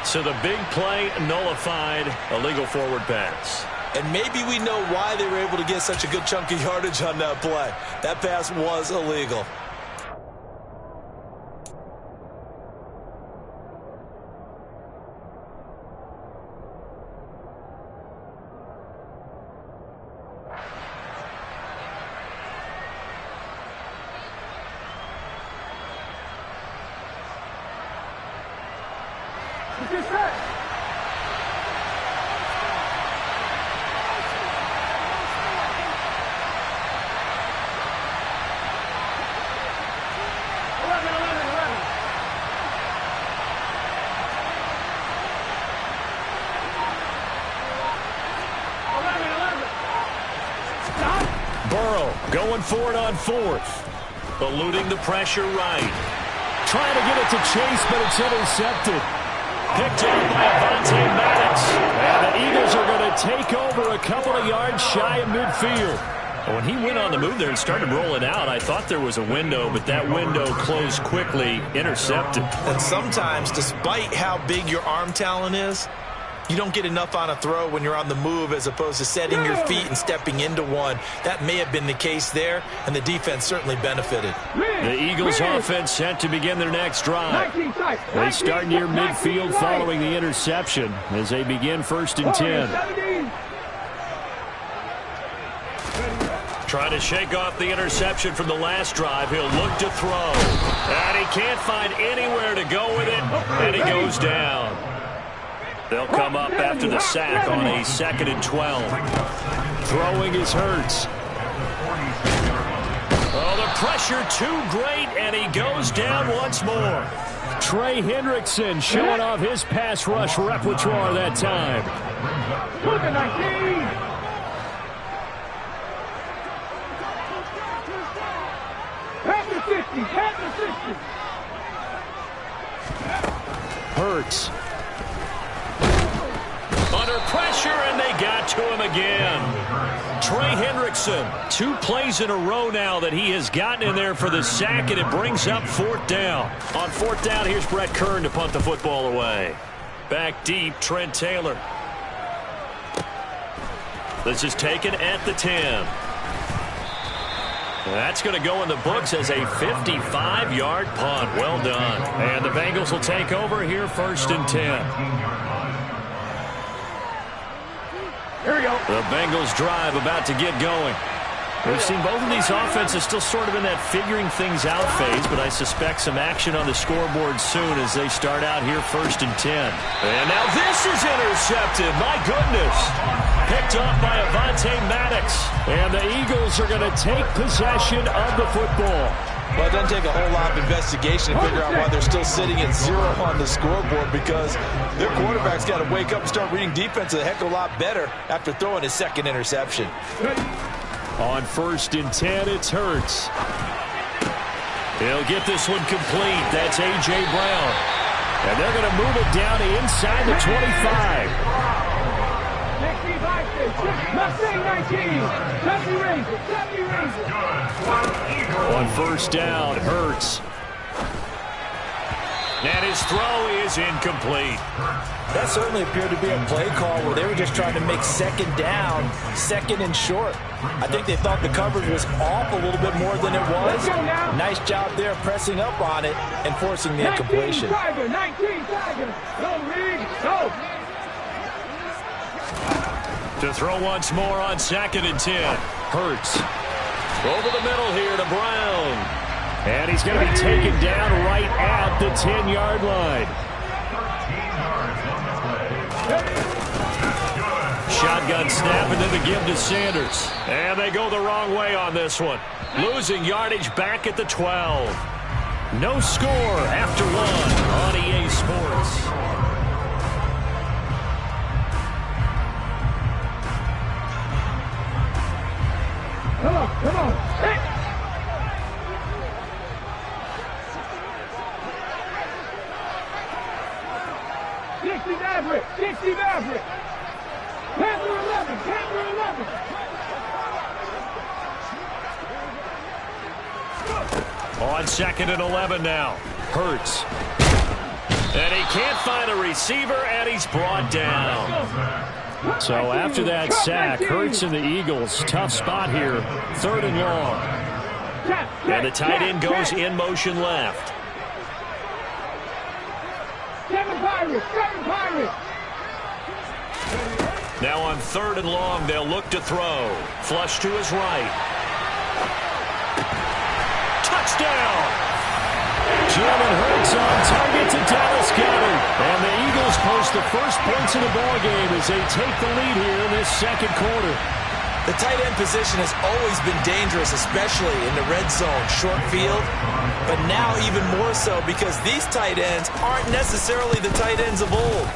So the big play nullified, a legal forward pass. And maybe we know why they were able to get such a good chunk of yardage on that play. That pass was illegal. Get set. Going for it on fourth. Eluding the pressure right. Trying to get it to Chase, but it's intercepted. Picked up by Avonte Maddox. And the Eagles are going to take over a couple of yards shy of midfield. When he went on the move there and started rolling out, I thought there was a window, but that window closed quickly, intercepted. And sometimes, despite how big your arm talent is, you don't get enough on a throw when you're on the move as opposed to setting your feet and stepping into one. That may have been the case there, and the defense certainly benefited. The Eagles offense set to begin their next drive. They start near midfield following the interception as they begin 1st and 10. Trying to shake off the interception from the last drive. He'll look to throw. And he can't find anywhere to go with it, and he goes down. They'll come up after the sack on a 2nd and 12. Throwing is Hurts. Oh, the pressure too great, and he goes down once more. Trey Hendrickson showing off his pass rush repertoire that time. Look at 19. Hurts. Under pressure, and they got to him again. Trey Hendrickson, 2 plays in a row now that he has gotten in there for the sack, and it brings up 4th down. On 4th down, here's Brett Kern to punt the football away. Back deep, Trent Taylor. This is taken at the 10. That's going to go in the books as a 55-yard punt. Well done. And the Bengals will take over here 1st and 10. Here we go. The Bengals drive about to get going. We've seen both of these offenses still sort of in that figuring things out phase, but I suspect some action on the scoreboard soon as they start out here 1st and 10. And now this is intercepted. My goodness. Picked up by Avonte Maddox. And the Eagles are going to take possession of the football. Well, it doesn't take a whole lot of investigation to figure out why they're still sitting at 0 on the scoreboard, because their quarterback's got to wake up and start reading defense a heck of a lot better after throwing his 2nd interception. On 1st and 10, it's Hurts. He'll get this one complete. That's A.J. Brown. And they're going to move it down to inside the 25. On 1st down, Hurts. And his throw is incomplete. That certainly appeared to be a play call where they were just trying to make 2nd down, 2nd and short. I think they thought the coverage was off a little bit more than it was. Nice job there pressing up on it and forcing the incompletion. 19 Tiger. Go, Reed. Go. To throw once more on 2nd and 10. Hurts. Over the middle here to Brown. And he's going to be taken down right at the 10-yard line. Shotgun snap, and then the give to Sanders. And they go the wrong way on this one. Losing yardage back at the 12. No score after 1 on EA Sports. Come on. Hey. Dixie Maverick. Panther 11. On 2nd and 11 now. Hurts. And he can't find a receiver, and he's brought down. So after that sack, Hurts and the Eagles, tough spot here, 3rd and long. And the tight end goes in motion left. Seven Pirates. Now on 3rd and long, they'll look to throw. Flush to his right. Touchdown! Jalen Hurts on target to Dallas Goedert. And the Eagles post the first points of the ballgame as they take the lead here in this 2nd quarter. The tight end position has always been dangerous, especially in the red zone, short field. But now even more so because these tight ends aren't necessarily the tight ends of old.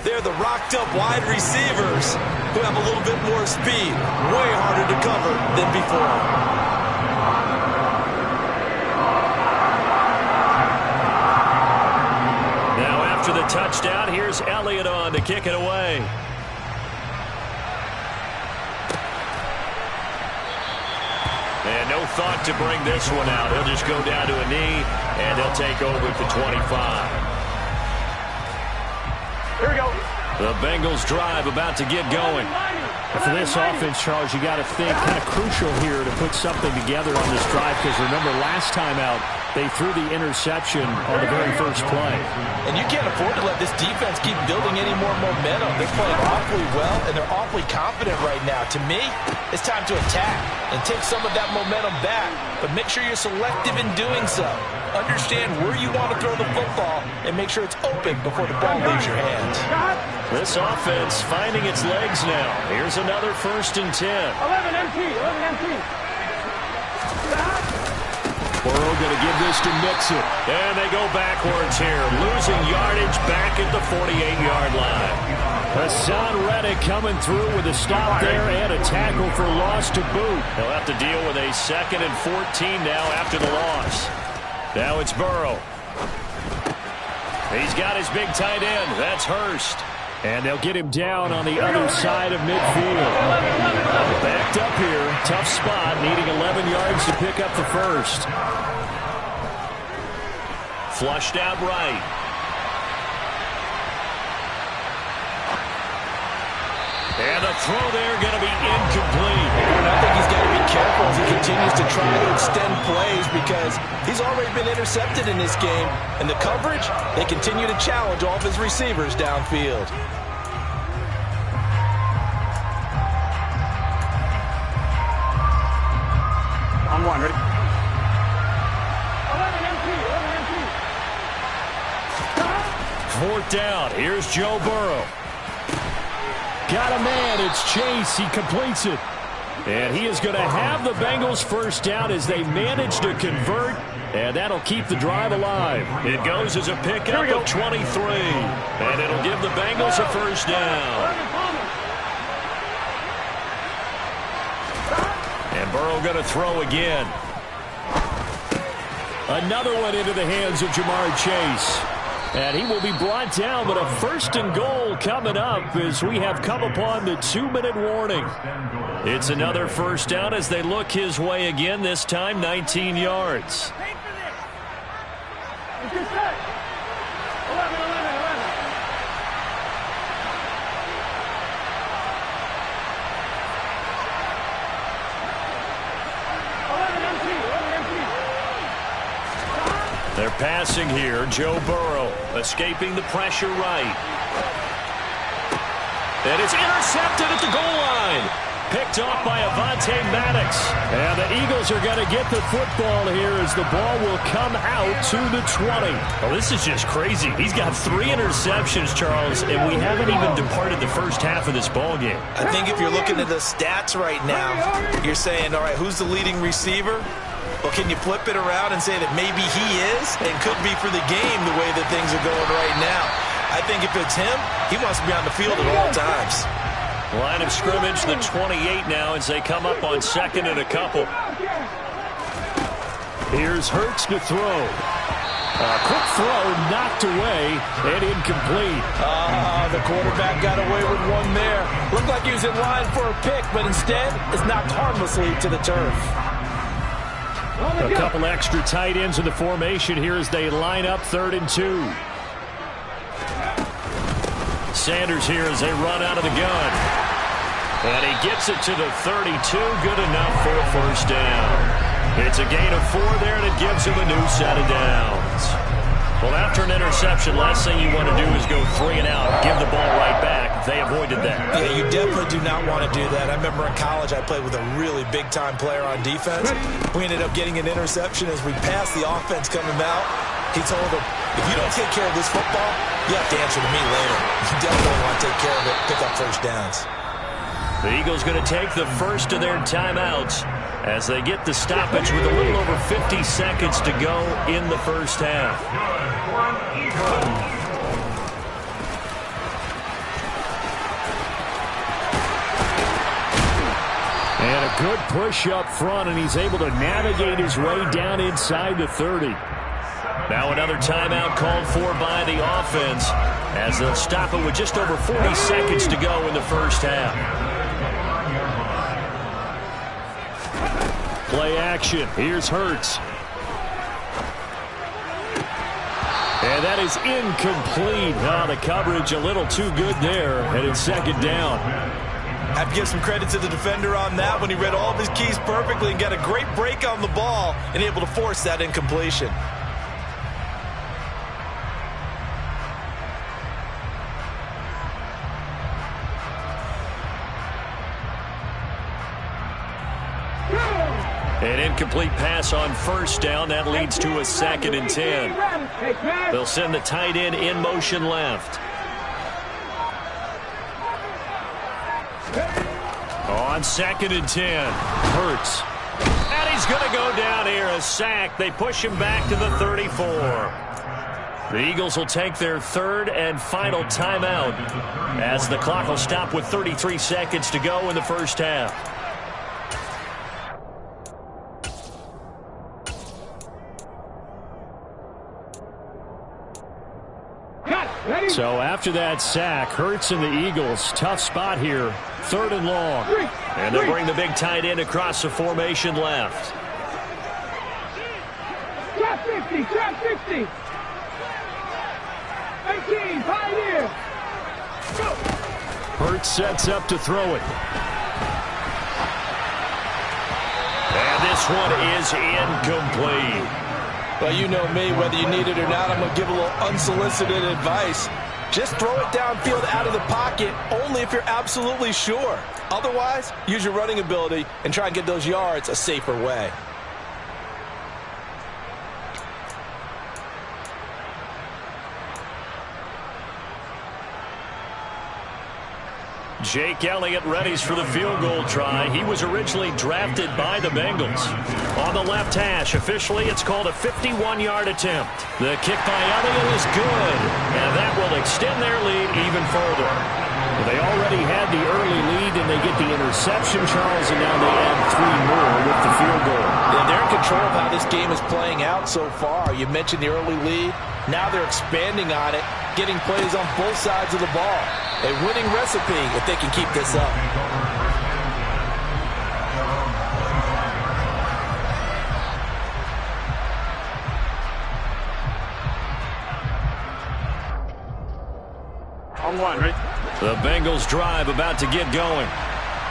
They're the rocked-up wide receivers who have a little bit more speed, way harder to cover than before. after the touchdown. Here's Elliott on to kick it away. And no thought to bring this one out. He'll just go down to a knee, and he'll take over at the 25. Here we go. The Bengals drive about to get going. For this offense, Charles, you got to think kind of crucial here to put something together on this drive, because remember last time out they threw the interception on the very first play. And you can't afford to let this defense keep building any more momentum. They're playing awfully well, and they're awfully confident right now. To me, it's time to attack and take some of that momentum back, but make sure you're selective in doing so. Understand where you want to throw the football and make sure it's open before the ball leaves your hands. This offense finding its legs now. Here's another 1st and 10. 11 empty. 11 empty. Burrow going to give this to Mixon. And they go backwards here, losing yardage back at the 48-yard line. Hassan Reddick coming through with a stop there and a tackle for loss to boot. He'll have to deal with a 2nd and 14 now after the loss. Now it's Burrow. He's got his big tight end. That's Hurst. And they'll get him down on the other side of midfield. Backed up here. Tough spot. Needing 11 yards to pick up the first. Flushed out right. And the throw there going to be incomplete. And I think he's got to be careful as he continues to try to extend plays, because he's already been intercepted in this game. And the coverage, they continue to challenge all of his receivers downfield. On one, ready? 11 empty. 11 empty. 4th down. Here's Joe Burrow. Got a man. It's Chase. He completes it. And he is going to have the Bengals 1st down as they manage to convert. And that'll keep the drive alive. It goes as a pickup of 23. And it'll give the Bengals a 1st down. And Burrow going to throw again. Another one into the hands of Jamar Chase. And he will be brought down, but a 1st and goal coming up as we have come upon the 2-minute warning. It's another 1st down as they look his way again, this time 19 yards. They're passing here. Joe Burrow escaping the pressure right. And it's intercepted at the goal line. Picked off by Avonte Maddox. And the Eagles are going to get the football here as the ball will come out to the 20. Well, this is just crazy. He's got 3 interceptions, Charles, and we haven't even departed the first half of this ball game. I think if you're looking at the stats right now, you're saying, all right, who's the leading receiver? Well, can you flip it around and say that maybe he is and could be for the game the way that things are going right now? I think if it's him, he wants to be on the field at all times. Line of scrimmage, the 28 now as they come up on 2nd and a couple. Here's Hurts to throw. A quick throw knocked away and incomplete. The quarterback got away with one there. Looked like he was in line for a pick, but instead it's knocked harmlessly to the turf. A couple extra tight ends in the formation here as they line up 3rd and 2. Sanders here as they run out of the gun. And he gets it to the 32. Good enough for a 1st down. It's a gain of 4 there, and it gives him a new set of downs. Well, after an interception, last thing you want to do is go 3 and out, give the ball right back. They avoided that. Yeah, you definitely do not want to do that. I remember in college I played with a really big-time player on defense. We ended up getting an interception as we passed the offense coming out. He told him, if you don't take care of this football, you have to answer to me later. You definitely want to take care of it, pick up 1st downs. The Eagles going to take the first of their timeouts as they get the stoppage with a little over 50 seconds to go in the first half. And a good push up front, and he's able to navigate his way down inside the 30. Now another timeout called for by the offense as they'll stop it with just over 40 seconds to go in the first half. Play action. Here's Hurts. And that is incomplete. Oh, the coverage a little too good there, and it's second down. I have to give some credit to the defender on that when he read all of his keys perfectly and got a great break on the ball and able to force that incompletion. An incomplete pass on first down. That leads to a 2nd and 10. They'll send the tight end in motion left. On 2nd and 10, Hurts. And he's going to go down here, a sack. They push him back to the 34. The Eagles will take their 3rd and final timeout as the clock will stop with 33 seconds to go in the first half. So after that sack, Hurts and the Eagles, tough spot here, 3rd and long. And they'll bring the big tight end across the formation left. Trap 50, trap 50. 18, Pioneer. Go. Hurts sets up to throw it. And this one is incomplete. Well, you know me, whether you need it or not, I'm going to give a little unsolicited advice. Just throw it downfield out of the pocket only if you're absolutely sure. Otherwise, use your running ability and try and get those yards a safer way. Jake Elliott readies for the field goal try. He was originally drafted by the Bengals. On the left hash, officially it's called a 51-yard attempt. The kick by Elliott is good, and that will extend their lead even further. Well, they already had the early lead, and they get the interception, Charles, and now they add 3 more with the field goal. Yeah, they're in control of how this game is playing out so far. You mentioned the early lead. Now they're expanding on it, getting plays on both sides of the ball. A winning recipe if they can keep this up. On 1, right? The Bengals drive about to get going.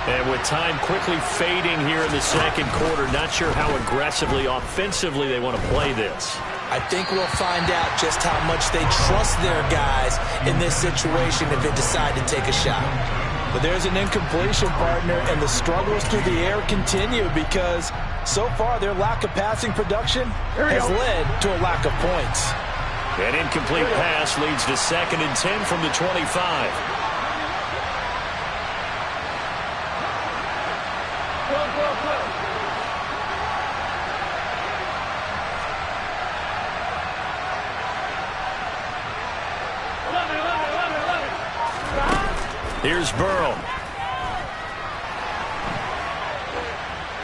And with time quickly fading here in the second quarter, not sure how aggressively, offensively they want to play this. I think we'll find out just how much they trust their guys in this situation if they decide to take a shot. But there's an incompletion, partner, and the struggles through the air continue because so far their lack of passing production has led to a lack of points. An incomplete pass leads to 2nd and 10 from the 25. Here's Burrow.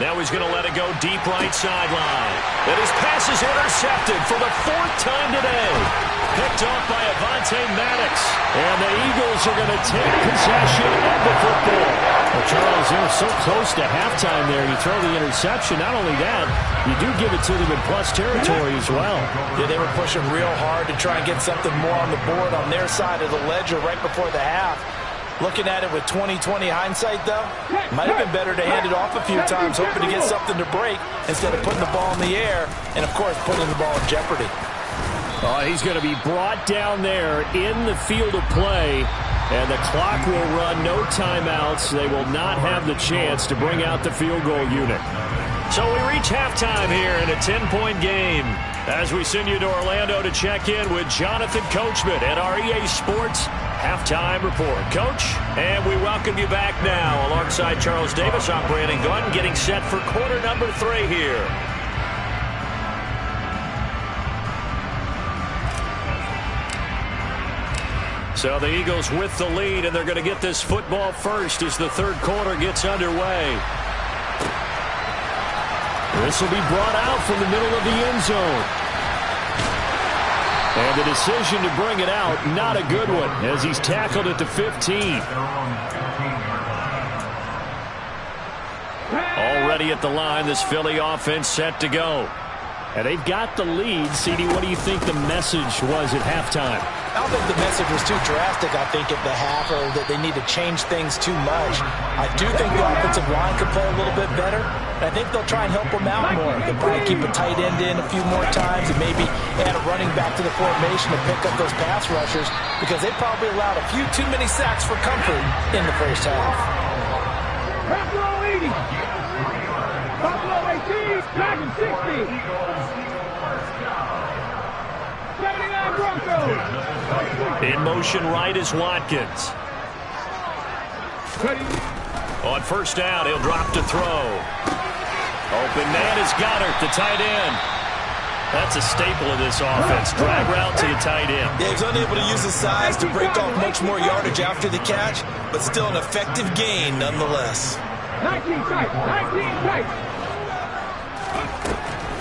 Now he's going to let it go deep right sideline. And his pass is intercepted for the 4th time today. Picked off by Avonte Maddox. And the Eagles are going to take possession of the football. Well, Charles, they're so close to halftime there. You throw the interception. Not only that, you do give it to them in plus territory as well. Yeah, they were pushing real hard to try and get something more on the board on their side of the ledger right before the half. Looking at it with 20/20 hindsight, though, might have been better to hand it off a few times, hoping to get something to break instead of putting the ball in the air and, of course, putting the ball in jeopardy. Oh, he's going to be brought down there in the field of play, and the clock will run, no timeouts. They will not have the chance to bring out the field goal unit. So we reach halftime here in a 10-point game as we send you to Orlando to check in with Jonathan Coachman at our EA Sports Halftime Report. Coach, and we welcome you back now alongside Charles Davis. I'm Brandon Gunn getting set for quarter number 3 here. So the Eagles with the lead, and they're going to get this football first as the third quarter gets underway. This will be brought out from the middle of the end zone. And the decision to bring it out, not a good one, as he's tackled at the 15. Already at the line, this Philly offense set to go. And they've got the lead. CD, what do you think the message was at halftime? I don't think the message was too drastic, I think, at the half, or that they need to change things too much. I do think the offensive line could play a little bit better, and I think they'll try and help them out more. They'll probably keep a tight end in a few more times and maybe add a running back to the formation to pick up those pass rushers, because they probably allowed a few too many sacks for comfort in the first half. Buffalo 80. Buffalo 18. Dragon 60. 79 Broncos. In motion right is Watkins. On first down, he'll drop to throw. Open man is Goddard, the tight end. That's a staple of this offense. Drag route to the tight end. Yeah, he's unable to use his size to break off much more yardage after the catch, but still an effective gain nonetheless. 19 tight. 19 tight.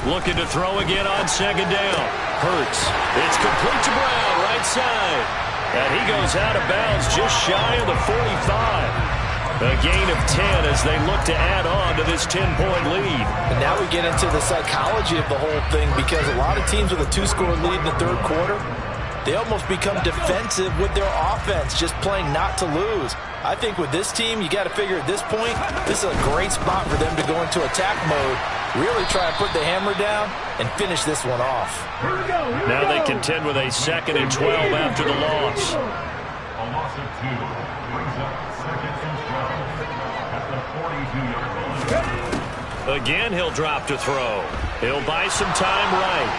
Looking to throw again on second down. Hurts. It's complete to Brown, right side. And he goes out of bounds just shy of the 45. A gain of 10 as they look to add on to this 10-point lead. And now we get into the psychology of the whole thing, because a lot of teams with a 2-score lead in the third quarter, they almost become defensive with their offense, just playing not to lose. I think with this team, you got to figure at this point, this is a great spot for them to go into attack mode, really try to put the hammer down and finish this one off. Now they contend with a 2nd and 12 after the loss. A loss of 2 brings up 2nd and 12 at the 42-yard line. Again, he'll drop to throw. He'll buy some time right.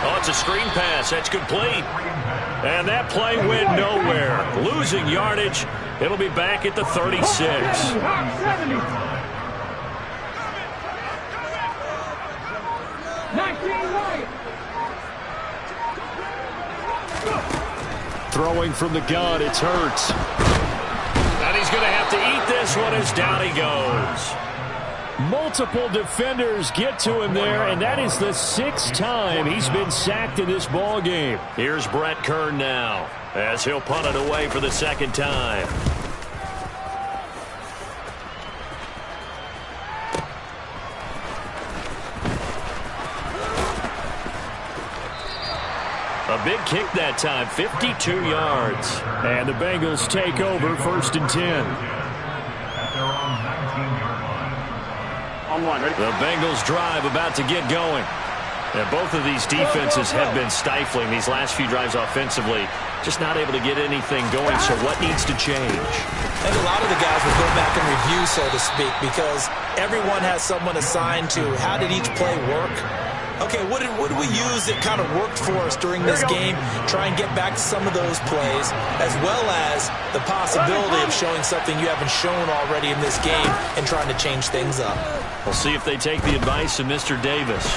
Oh, it's a screen pass. That's complete. And that play went nowhere. Losing yardage. It'll be back at the 36. 70. 19 right. Throwing from the gun, it's Hurts. And he's going to have to eat this one as down he goes. Multiple defenders get to him there, and that is the 6th time he's been sacked in this ball game. Here's Brett Kern now, as he'll punt it away for the 2nd time. A big kick that time, 52 yards. And the Bengals take over 1st and 10. The Bengals drive about to get going. And both of these defenses have been stifling these last few drives offensively. Just not able to get anything going, so what needs to change? I think a lot of the guys will go back and review, so to speak, because everyone has someone assigned to how did each play work. Okay, what did we use that kind of worked for us during this game? Try and get back to some of those plays, as well as the possibility of showing something you haven't shown already in this game and trying to change things up. We'll see if they take the advice of Mr. Davis.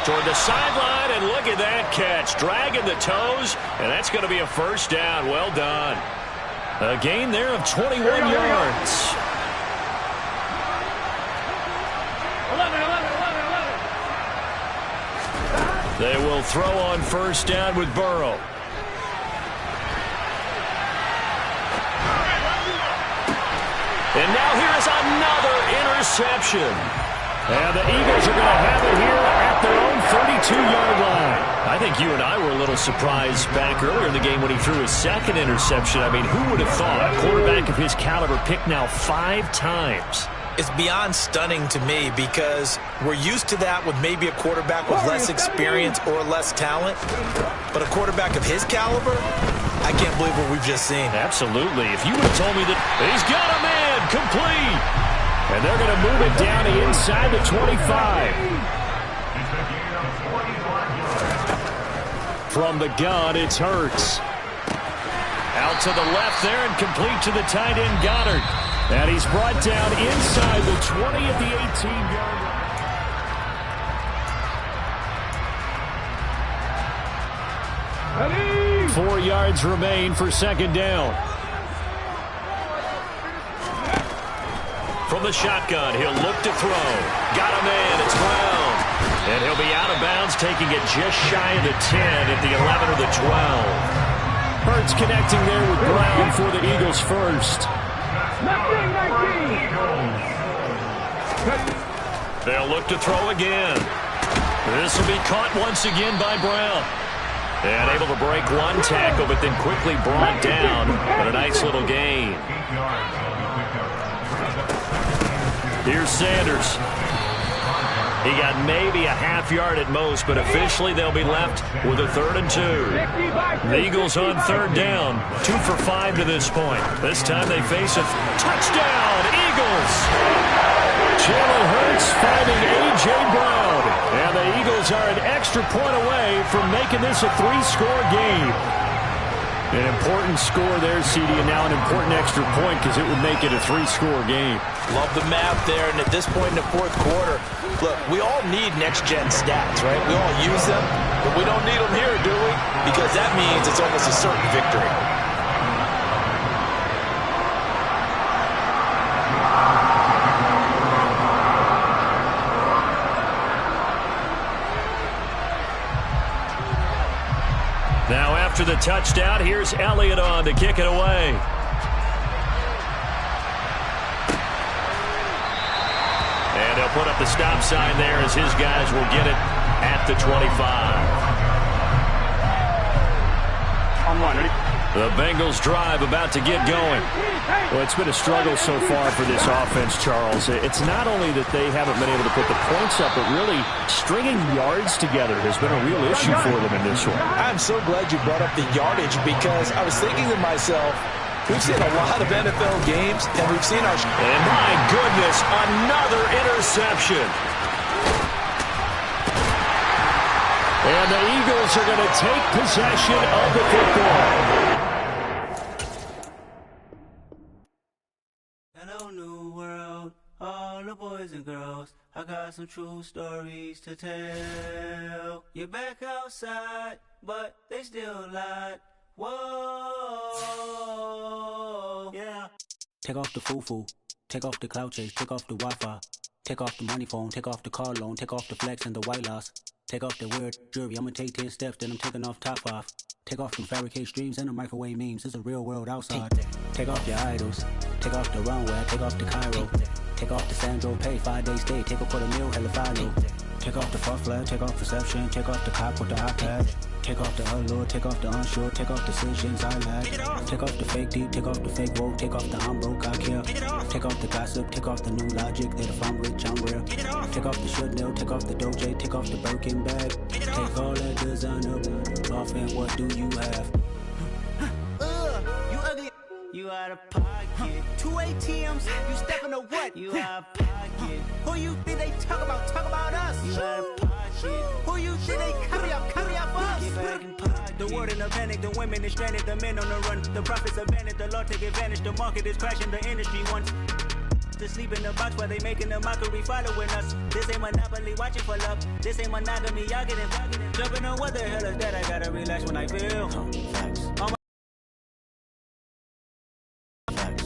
Toward the sideline, and look at that catch. Dragging the toes, and that's going to be a first down. Well done. A gain there of 21 yards. 11. They will throw on first down with Burrow. And now here is another interception. And the Eagles are going to have it here at their own 32-yard line. I think you and I were a little surprised back earlier in the game when he threw his 2nd interception. I mean, who would have thought a quarterback of his caliber picked now 5 times? It's beyond stunning to me, because we're used to that with maybe a quarterback with less experience or less talent. But a quarterback of his caliber, I can't believe what we've just seen. Absolutely. If you would have told me that he's got a man complete. And they're going to move it down to inside the 25. From the gun, it's Hurts. Out to the left there and complete to the tight end, Goddard. And he's brought down inside the 20 at the 18-yard line. 4 yards remain for 2nd down. From the shotgun, he'll look to throw. Got a man, it's Brown. And he'll be out of bounds, taking it just shy of the 10 at the 11 or the 12. Hurts connecting there with Brown for the Eagles first. They'll look to throw again. This will be caught once again by Brown. And able to break one tackle, but then quickly brought down. But a nice little gain. Here's Sanders. He got maybe a half yard at most, but officially they'll be left with a 3rd and 2. The Eagles on 3rd down, 2 for 5 to this point. This time they face a touchdown, Eagles! Jalen Hurts finding A.J. Brown. And the Eagles are an extra point away from making this a 3-score game. An important score there, CD, and now an important extra point because it would make it a 3-score game. Love the math there, and at this point in the 4th quarter, look, we all need next-gen stats, right? We all use them, but we don't need them here, do we? Because that means it's almost a certain victory. Now after the touchdown, here's Elliott on to kick it away. And he'll put up the stop sign there as his guys will get it at the 25. The Bengals drive about to get going. Well, it's been a struggle so far for this offense, Charles. It's not only that they haven't been able to put the points up, but really stringing yards together has been a real issue for them in this one. I'm so glad you brought up the yardage because I was thinking to myself, we've seen a lot of NFL games, and we've seen our... And my goodness, another interception. And the Eagles are going to take possession of the football. Hello, new world, all the boys and girls. I got some true stories to tell. You're back outside, but they still lied. Whoa, yeah. Take off the foo-foo, take off the cloud chase, take off the Wi-Fi, take off the money phone, take off the car loan, take off the flex and the white loss. Take off the weird jewelry, I'ma take 10 steps, then I'm taking off top 5. Take off them fabricated streams and the microwave memes, it's a real world outside. Take off your idols, take off the runway, take off the Cairo. Take off the Sandro pay, 5-day stay, take a $250,000, hella final. Take off the fuck flag, take off perception, take off the cop with the iPad. Take off the allure, take off the unsure, take off decisions I lack. Take off the fake deep, take off the fake woke, take off the I'm broke, I care. Take off the gossip, take off the new logic, that if I'm rich, I'm real. Take off the should know, take off the doje, take off the Birkin bag. Take all that designer off and what do you have? You ugly. You out of pocket. 2 ATMs, you stepping to what? You out of pocket. Who you think they talk about us? You out of pocket. Who you think they carry up us? Get back in pocket. The world in a panic, the women is stranded, the men on the run. The profits abandoned, the law take advantage, the market is crashing, the industry wants to sleep in the box while they making a mockery following us. This ain't Monopoly, watching for love. This ain't monogamy, y'all getting jumping on what the hell is that? I gotta relax when I feel.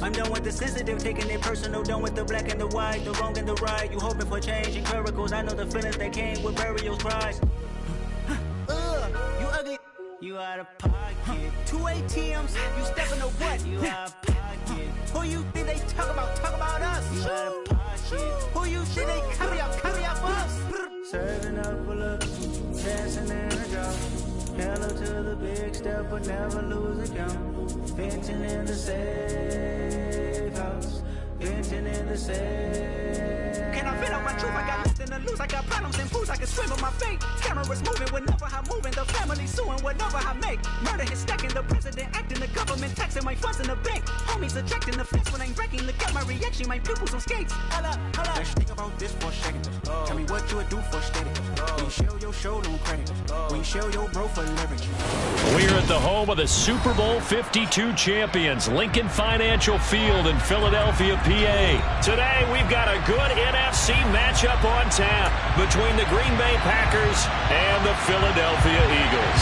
I'm done with the sensitive, taking it personal, done with the black and the white, the wrong and the right. You hoping for change and miracles, I know the feelings that came with burial cries. You ugly. You out of pocket. 2 ATMs, you stepping to what? You out of pocket. Who you think they talk about us? You out of pocket. Who you think they carry up us? Serving up a look, dancing in a drop. Hello to the big step, but never lose a count. Venting in the safe house. Venting in the safe. Can I fit out my truth? I got nothing to lose. I got problems and fools. I can swim on my fate. Cameras moving whenever I'm moving. The family suing whatever I make. Murder is stacking. The president acting. The government taxing my funds in the bank. Homies ejecting the fence when I'm wrecking. Look at my reaction. My pupils on skates. Holla. Let's think about this for a second. Tell me what you would do for steady. When you show your show, don't credit. When you show your bro for leverage. We're at the home of the Super Bowl 52 champions, Lincoln Financial Field in Philadelphia, PA. Today, we've got a good NFC matchup on tap between the Green Bay Packers and the Philadelphia Eagles.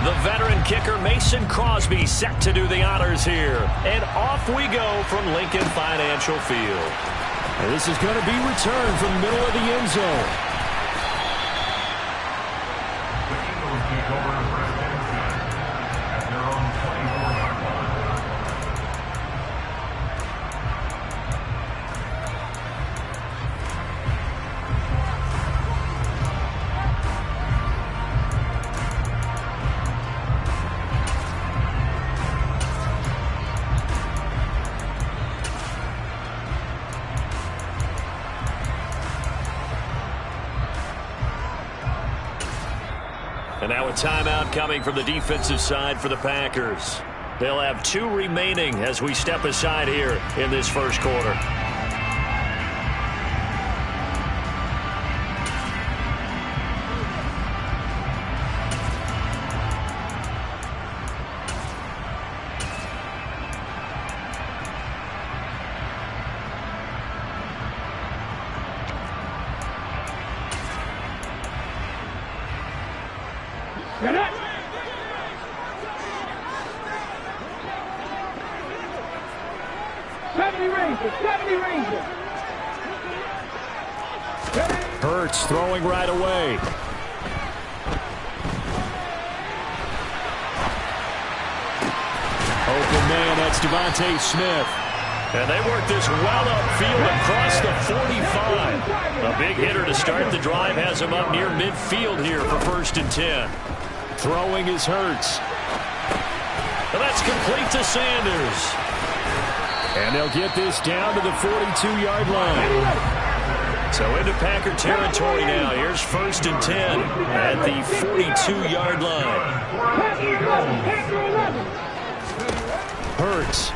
The veteran kicker Mason Crosby set to do the honors here. And off we go from Lincoln Financial Field. And this is going to be returned from the middle of the end zone. The Eagles take over first and 10 at their own 24-yard line. And now a timeout coming from the defensive side for the Packers. They'll have 2 remaining as we step aside here in this first quarter. Get it! Hurts throwing right away. Open man, that's Devontae Smith. And they work this well upfield across the 45. A big hitter to start the drive has him up near midfield here for 1st and 10. Throwing is Hurts. And that's complete to Sanders. And they'll get this down to the 42-yard line. So into Packer territory now. Here's 1st and 10 at the 42-yard line. Hurts.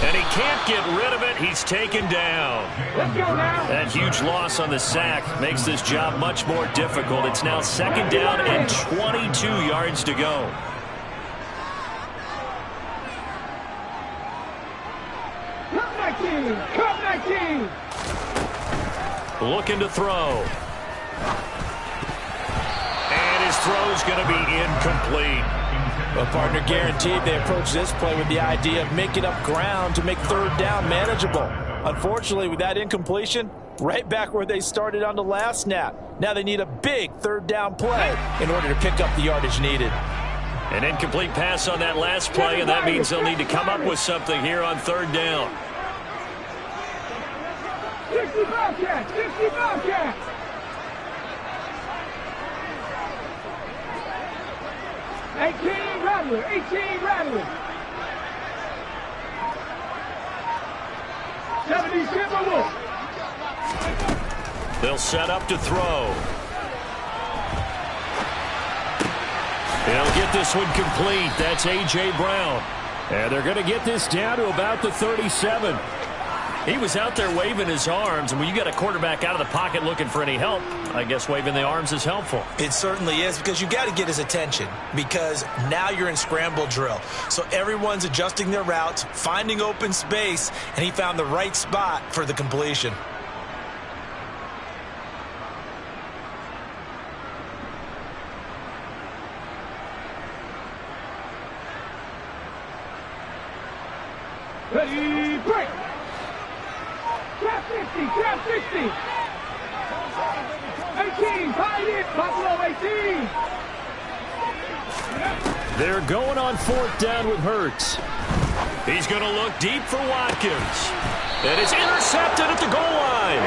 And he can't get rid of it. He's taken down. That huge loss on the sack makes this job much more difficult. It's now 2nd down and 22 yards to go. Looking to throw. And his throw's going to be incomplete. Well, partner, guaranteed they approach this play with the idea of making up ground to make 3rd down manageable. Unfortunately, with that incompletion, right back where they started on the last snap. Now they need a big 3rd down play in order to pick up the yardage needed. An incomplete pass on that last play, and that means they'll need to come up with something here on 3rd down. 60 Bobcats! 60 Bobcats! Rattler, 18 Rattler. 70 Timberwolves. They'll set up to throw. They'll get this one complete. That's A.J. Brown. And they're going to get this down to about the 37. He was out there waving his arms, and when you got a quarterback out of the pocket looking for any help, I guess waving the arms is helpful. It certainly is, because you got to get his attention, because now you're in scramble drill. So everyone's adjusting their routes, finding open space, and he found the right spot for the completion. Ready, break! Trap 60, trap 60! 18, tied in, Buffalo 18! They're going on 4th down with Hurts. He's going to look deep for Watkins. And it's intercepted at the goal line.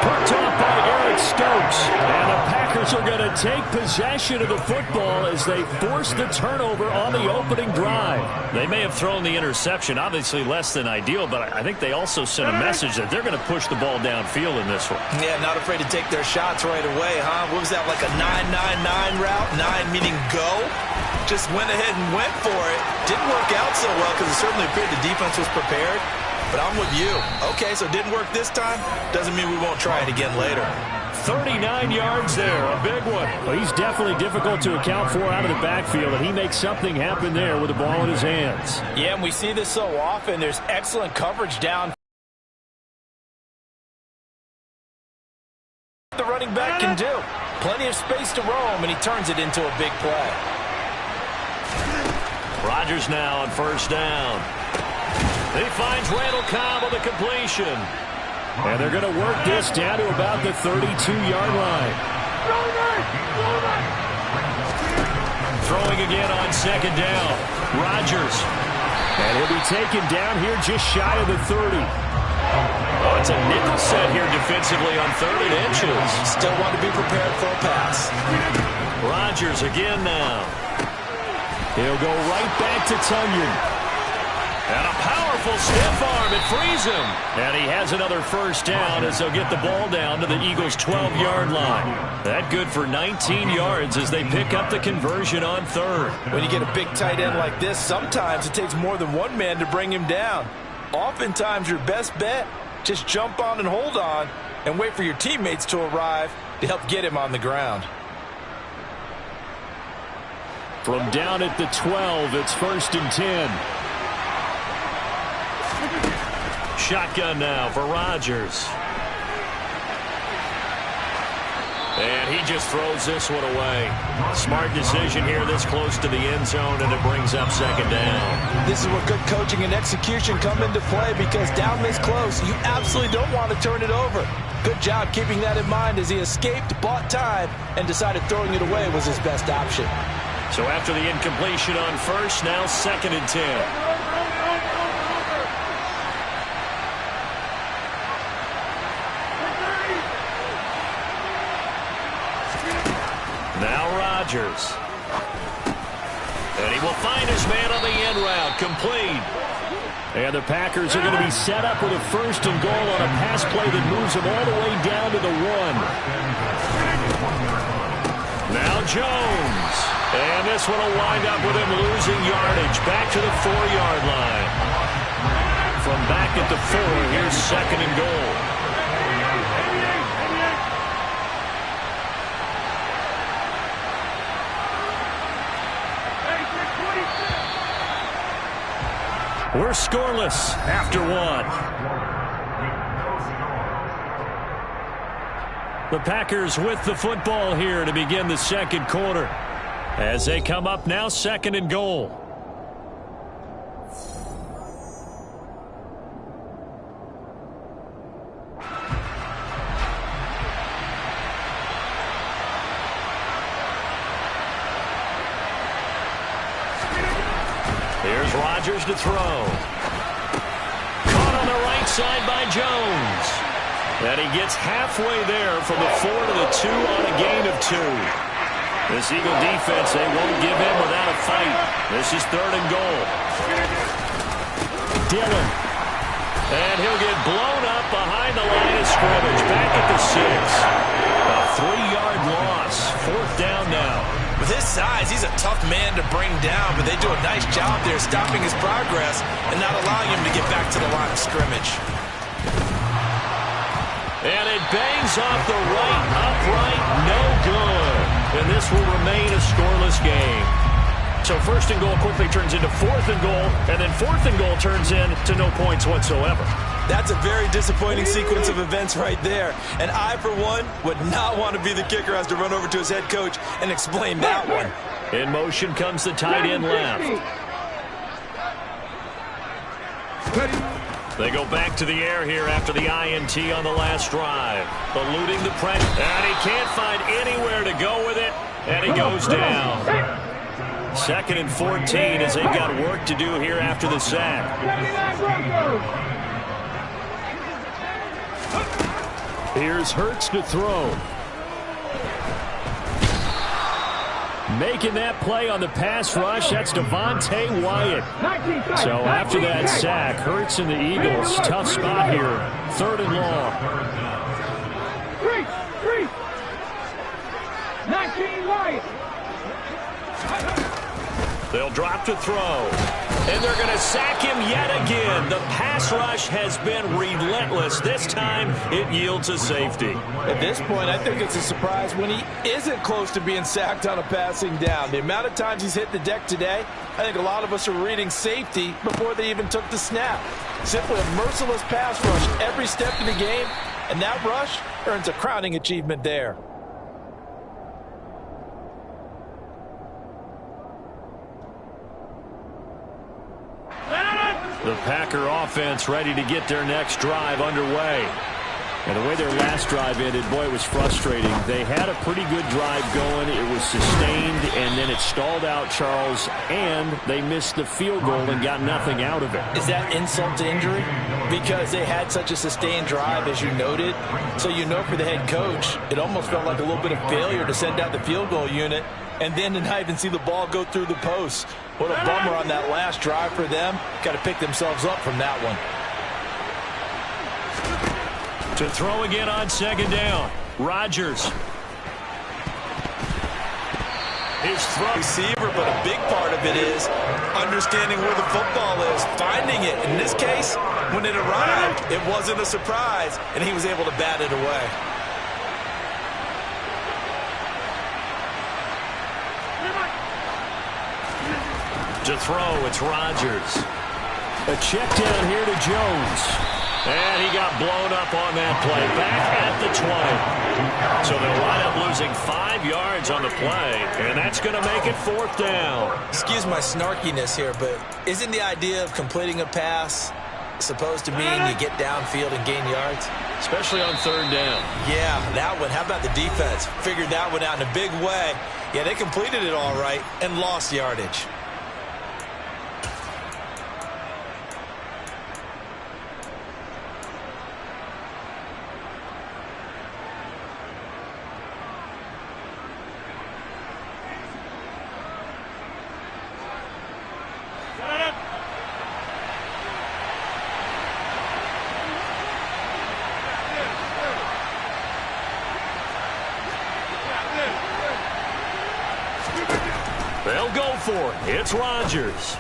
Picked off by Eric Stokes. And the Packers are going to take possession of the football as they force the turnover on the opening drive. They may have thrown the interception, obviously less than ideal, but I think they also sent a message that they're going to push the ball downfield in this one. Yeah, not afraid to take their shots right away, huh? What was that, like a 9-9-9 route? 9 meaning go? Just went ahead and went for it. Didn't work out so well because it certainly appeared the defense was prepared. But I'm with you. Okay, so it didn't work this time. Doesn't mean we won't try it again later. 39 yards there, a big one. Well, he's definitely difficult to account for out of the backfield, and he makes something happen there with the ball in his hands. Yeah, and we see this so often. There's excellent coverage down. The running back can do. Plenty of space to roam, and he turns it into a big play. Rodgers now on first down. He finds Randall Cobb on the completion. And they're going to work this down to about the 32-yard line. Throwing again on second down. Rodgers. And he'll be taken down here just shy of the 30. Oh, it's a nickel set here defensively on 3rd and inches. Still want to be prepared for a pass. Rodgers again now. He'll go right back to Tunyon. And a powerful stiff arm. It frees him. And he has another first down as they'll get the ball down to the Eagles' 12-yard line. That good for 19 yards as they pick up the conversion on 3rd. When you get a big tight end like this, sometimes it takes more than one man to bring him down. Oftentimes, your best bet, just jump on and hold on and wait for your teammates to arrive to help get him on the ground. From down at the 12, it's 1st and 10. Shotgun now for Rodgers. And he just throws this one away. Smart decision here this close to the end zone, and it brings up second down. This is where good coaching and execution come into play, because down this close, you absolutely don't want to turn it over. Good job keeping that in mind as he escaped, bought time, and decided throwing it away was his best option. So after the incompletion on first, now 2nd and 10. Now Rodgers. And he will find his man on the end route. Complete. And the Packers are going to be set up with a 1st and goal on a pass play that moves them all the way down to the 1. Now Jones. And this one will wind up with him losing yardage. Back to the 4-yard line. From back at the 4, here's 2nd and goal. We're scoreless after 1. The Packers with the football here to begin the 2nd quarter as they come up now 2nd and goal. Here's Rodgers to throw. Caught on the right side by Jones. And he gets halfway there from the 4 to the 2 on a gain of 2. This Eagle defense, they won't give in without a fight. This is 3rd and goal. Dillon. And he'll get blown up behind the line of scrimmage. Back at the 6. A 3-yard loss. 4th down now. With his size, he's a tough man to bring down, but they do a nice job there stopping his progress and not allowing him to get back to the line of scrimmage. And it bangs off the right upright. No good. And this will remain a scoreless game. So 1st and goal quickly turns into 4th and goal, and then 4th and goal turns into no points whatsoever. That's a very disappointing sequence of events right there. And I, for one, would not want to be the kicker who has to run over to his head coach and explain that one. In motion comes the tight end left. They go back to the air here after the INT on the last drive. Eluding the pressure. And he can't find anywhere to go with it. And he goes down. 2nd and 14 as they've got work to do here after the sack. Here's Hurts to throw. Making that play on the pass rush, that's Devontae Wyatt. So after that sack, Hurts and the Eagles, tough spot here. 3rd and long. 19 Wyatt. They'll drop to throw. And they're going to sack him yet again. The pass rush has been relentless. This time, it yields a safety. At this point, I think it's a surprise when he isn't close to being sacked on a passing down. The amount of times he's hit the deck today, I think a lot of us are reading safety before they even took the snap. Simply a merciless pass rush every step of the game, and that rush earns a crowning achievement there. The Packer offense ready to get their next drive underway. And the way their last drive ended, boy, it was frustrating. They had a pretty good drive going. It was sustained, and then it stalled out, Charles, and they missed the field goal and got nothing out of it. Is that insult to injury? Because they had such a sustained drive, as you noted. So you know for the head coach, it almost felt like a little bit of failure to send out the field goal unit and then to not even see the ball go through the post. What a bummer on that last drive for them. Got to pick themselves up from that one. To throw again on second down. Rodgers. His throw receiver, but a big part of it is understanding where the football is, finding it. In this case, when it arrived, it wasn't a surprise, and he was able to bat it away. To throw, it's Rodgers. A check down here to Jones. And he got blown up on that play. Back at the 20. So they'll wind up losing 5 yards on the play, and that's going to make it 4th down. Excuse my snarkiness here, but isn't the idea of completing a pass supposed to mean you get downfield and gain yards? Especially on 3rd down. Yeah, that one. How about the defense? Figured that one out in a big way. Yeah, they completed it all right and lost yardage. They'll go for it. It's Rodgers.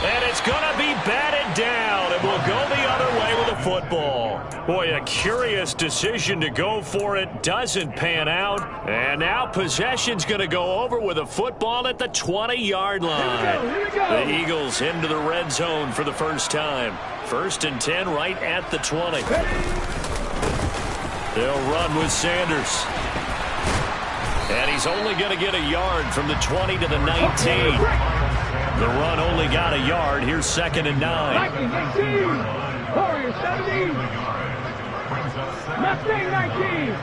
And it's going to be batted down, and we'll go the other way with the football. Boy, a curious decision to go for it. Doesn't pan out. And now possession's going to go over with a football at the 20-yard line. Here we go. The Eagles into the red zone for the first time. 1st and 10 right at the 20. They'll run with Sanders. And he's only going to get a yard from the 20 to the 19. The run only got a yard. Here's 2nd and 9. 19, Warriors 17. Mustang 19.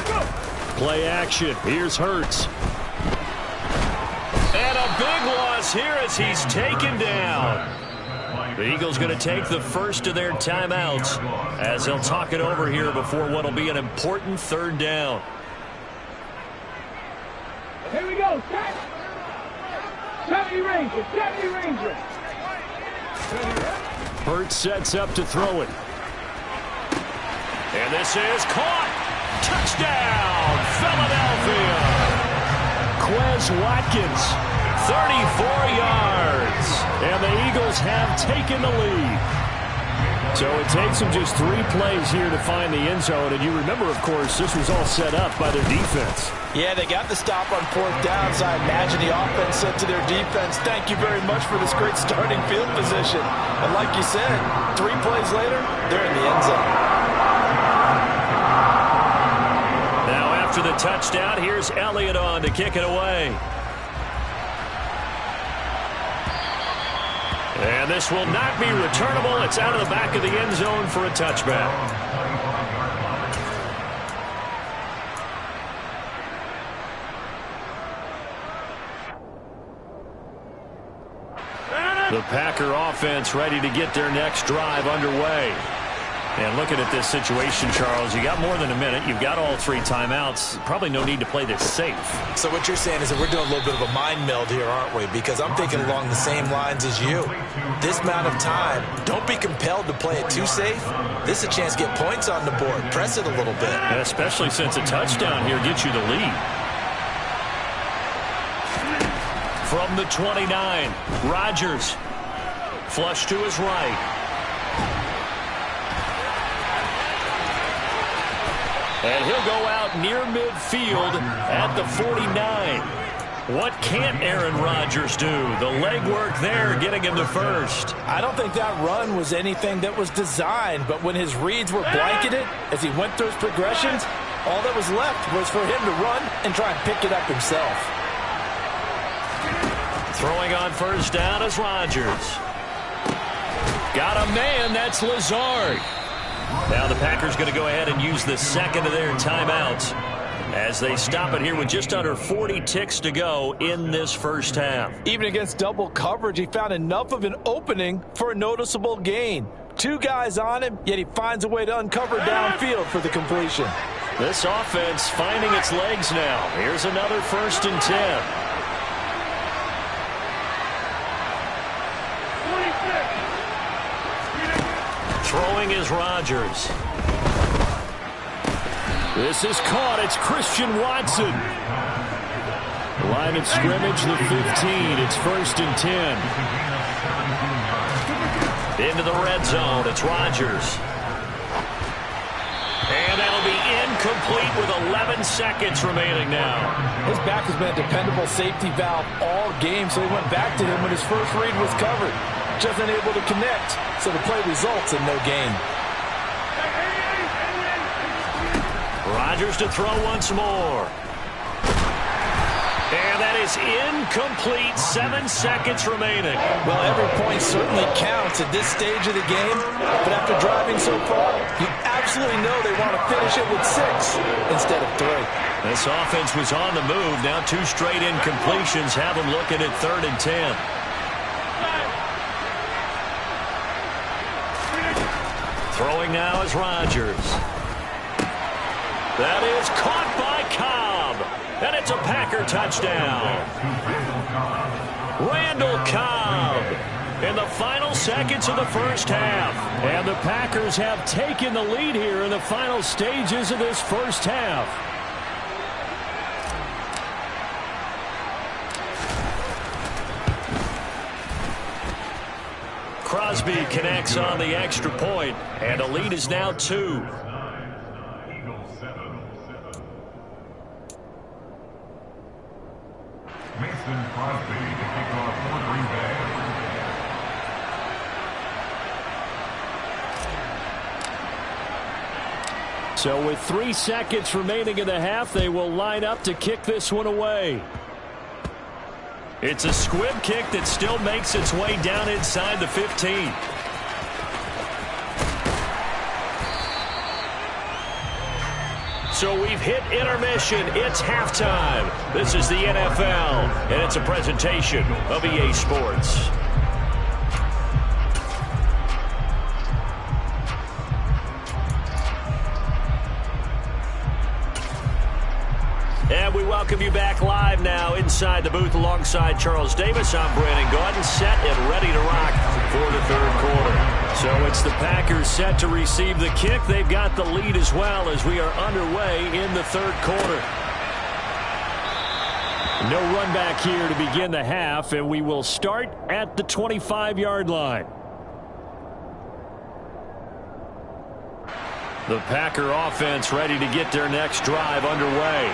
Go. Play action. Here's Hurts. And a big loss here as he's taken down. The Eagles going to take the first of their timeouts as they'll talk it over here before what will be an important 3rd down. Here we go. 70 Ranger. 70 Ranger. Hurts sets up to throw it. And this is caught. Touchdown, Philadelphia. Quez Watkins, 34 yards. And the Eagles have taken the lead. So it takes them just 3 plays here to find the end zone. And you remember, of course, this was all set up by their defense. Yeah, they got the stop on 4th down, so I imagine the offense said to their defense, thank you very much for this great starting field position. And like you said, 3 plays later, they're in the end zone. Now after the touchdown, here's Elliott on to kick it away. And this will not be returnable. It's out of the back of the end zone for a touchback. The Packer offense ready to get their next drive underway. And looking at this situation, Charles, you got more than a minute. You've got all 3 timeouts. Probably no need to play this safe. So what you're saying is that we're doing a little bit of a mind meld here, aren't we? Because I'm thinking along the same lines as you. This amount of time, don't be compelled to play it too safe. This is a chance to get points on the board. Press it a little bit. And especially since a touchdown here gets you the lead. From the 29, Rodgers. Flush to his right. And he'll go out near midfield at the 49. What can't Aaron Rodgers do? The legwork there getting him to first. I don't think that run was anything that was designed, but when his reads were blanketed, as he went through his progressions, all that was left was for him to run and try and pick it up himself. Throwing on 1st down is Rodgers. Got a man. That's Lazard. Now the Packers going to go ahead and use the second of their timeouts as they stop it here with just under 40 ticks to go in this first half. Even against double coverage, he found enough of an opening for a noticeable gain. 2 guys on him, yet he finds a way to uncover downfield for the completion. This offense finding its legs now. Here's another 1st and 10. Throwing is Rodgers. This is caught. It's Christian Watson. Line of scrimmage, the 15. It's 1st and 10. Into the red zone. It's Rodgers. And that'll be incomplete with 11 seconds remaining now. His back has been a dependable safety valve all game, so he went back to him when his first read was covered. Just unable to connect, so the play results in no gain. Rodgers to throw once more. And that is incomplete. 7 seconds remaining. Well, every point certainly counts at this stage of the game, but after driving so far, you absolutely know they want to finish it with 6 instead of 3. This offense was on the move. Now 2 straight incompletions have them looking at 3rd and 10. Throwing now is Rodgers. That is caught by Cobb. And it's a Packer touchdown. Randall Cobb in the final seconds of the first half. And the Packers have taken the lead here in the final stages of this first half. Crosby connects on the extra point, and the lead is now 2. Mason Crosby to kick off for Green Bay. So with 3 seconds remaining in the half, they will line up to kick this one away. It's a squib kick that still makes its way down inside the 15. So we've hit intermission. It's halftime. This is the NFL, and it's a presentation of EA Sports. And we welcome you back live now inside the booth alongside Charles Davis. I'm Brandon Gaudin, set and ready to rock for the 3rd quarter. So it's the Packers set to receive the kick. They've got the lead as well as we are underway in the 3rd quarter. No run back here to begin the half, and we will start at the 25-yard line. The Packer offense ready to get their next drive underway.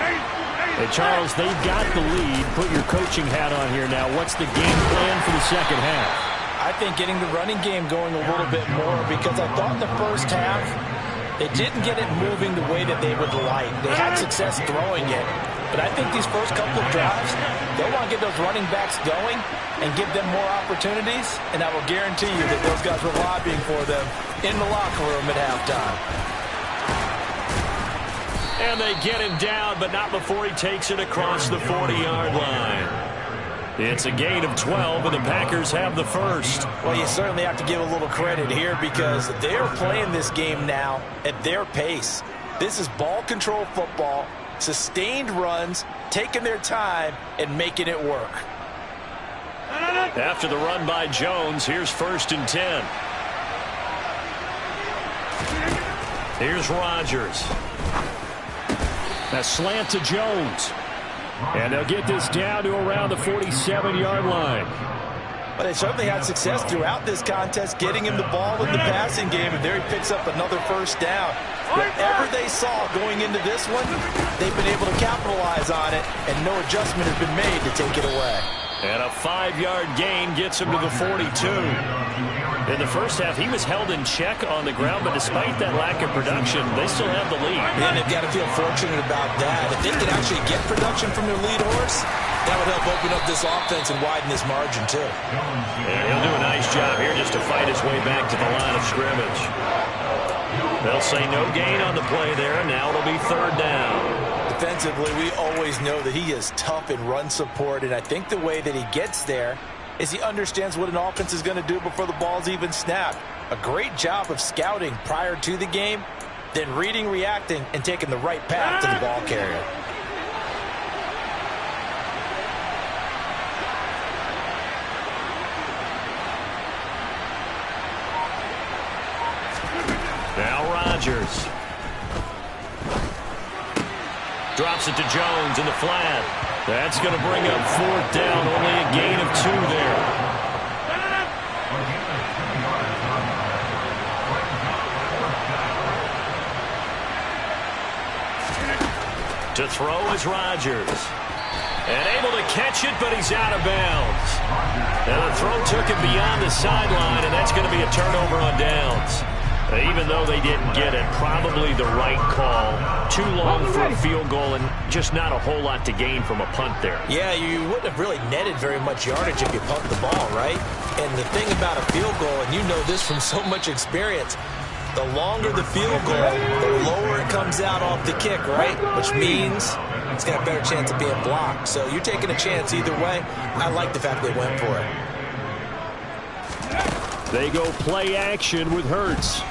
Hey, Charles, they've got the lead. Put your coaching hat on here now. What's the game plan for the second half? I think getting the running game going a little bit more, because I thought in the first half they didn't get it moving the way that they would like. They had success throwing it. But I think these first couple of drives, they'll want to get those running backs going and give them more opportunities. And I will guarantee you that those guys were lobbying for them in the locker room at halftime. And they get him down, but not before he takes it across the 40-yard line. It's a gain of 12, and the Packers have the first. Well, you certainly have to give a little credit here because they're playing this game now at their pace. This is ball control football, sustained runs, taking their time, and making it work. After the run by Jones, here's 1st and 10. Here's Rodgers. A slant to Jones. And they'll get this down to around the 47-yard line. But they certainly had success throughout this contest, getting him the ball in the passing game, and there he picks up another first down. Whatever they saw going into this one, they've been able to capitalize on it, and no adjustment has been made to take it away. And a 5-yard gain gets him to the 42. In the first half, he was held in check on the ground, but despite that lack of production, they still have the lead. And they've got to feel fortunate about that. If they could actually get production from their lead horse, that would help open up this offense and widen this margin, too. And he'll do a nice job here just to fight his way back to the line of scrimmage. They'll say no gain on the play there. Now it'll be 3rd down. Defensively, we always know that he is tough in run support, and I think the way that he gets there is he understands what an offense is going to do before the ball's even snapped. A great job of scouting prior to the game, then reading, reacting, and taking the right path to the ball carrier. Now Rodgers. Drops it to Jones in the flat. That's going to bring up 4th down. Only a gain of 2 there. To throw is Rodgers. And able to catch it, but he's out of bounds. And the throw took him beyond the sideline, and that's going to be a turnover on downs. Even though they didn't get it, probably the right call. Too long for a field goal and just not a whole lot to gain from a punt there. Yeah, you wouldn't have really netted very much yardage if you pumped the ball, right? And the thing about a field goal, and you know this from so much experience, the longer the field goal, the lower it comes out off the kick, right? Which means it's got a better chance of being blocked. So you're taking a chance either way. I like the fact they went for it. They go play action with Hurts.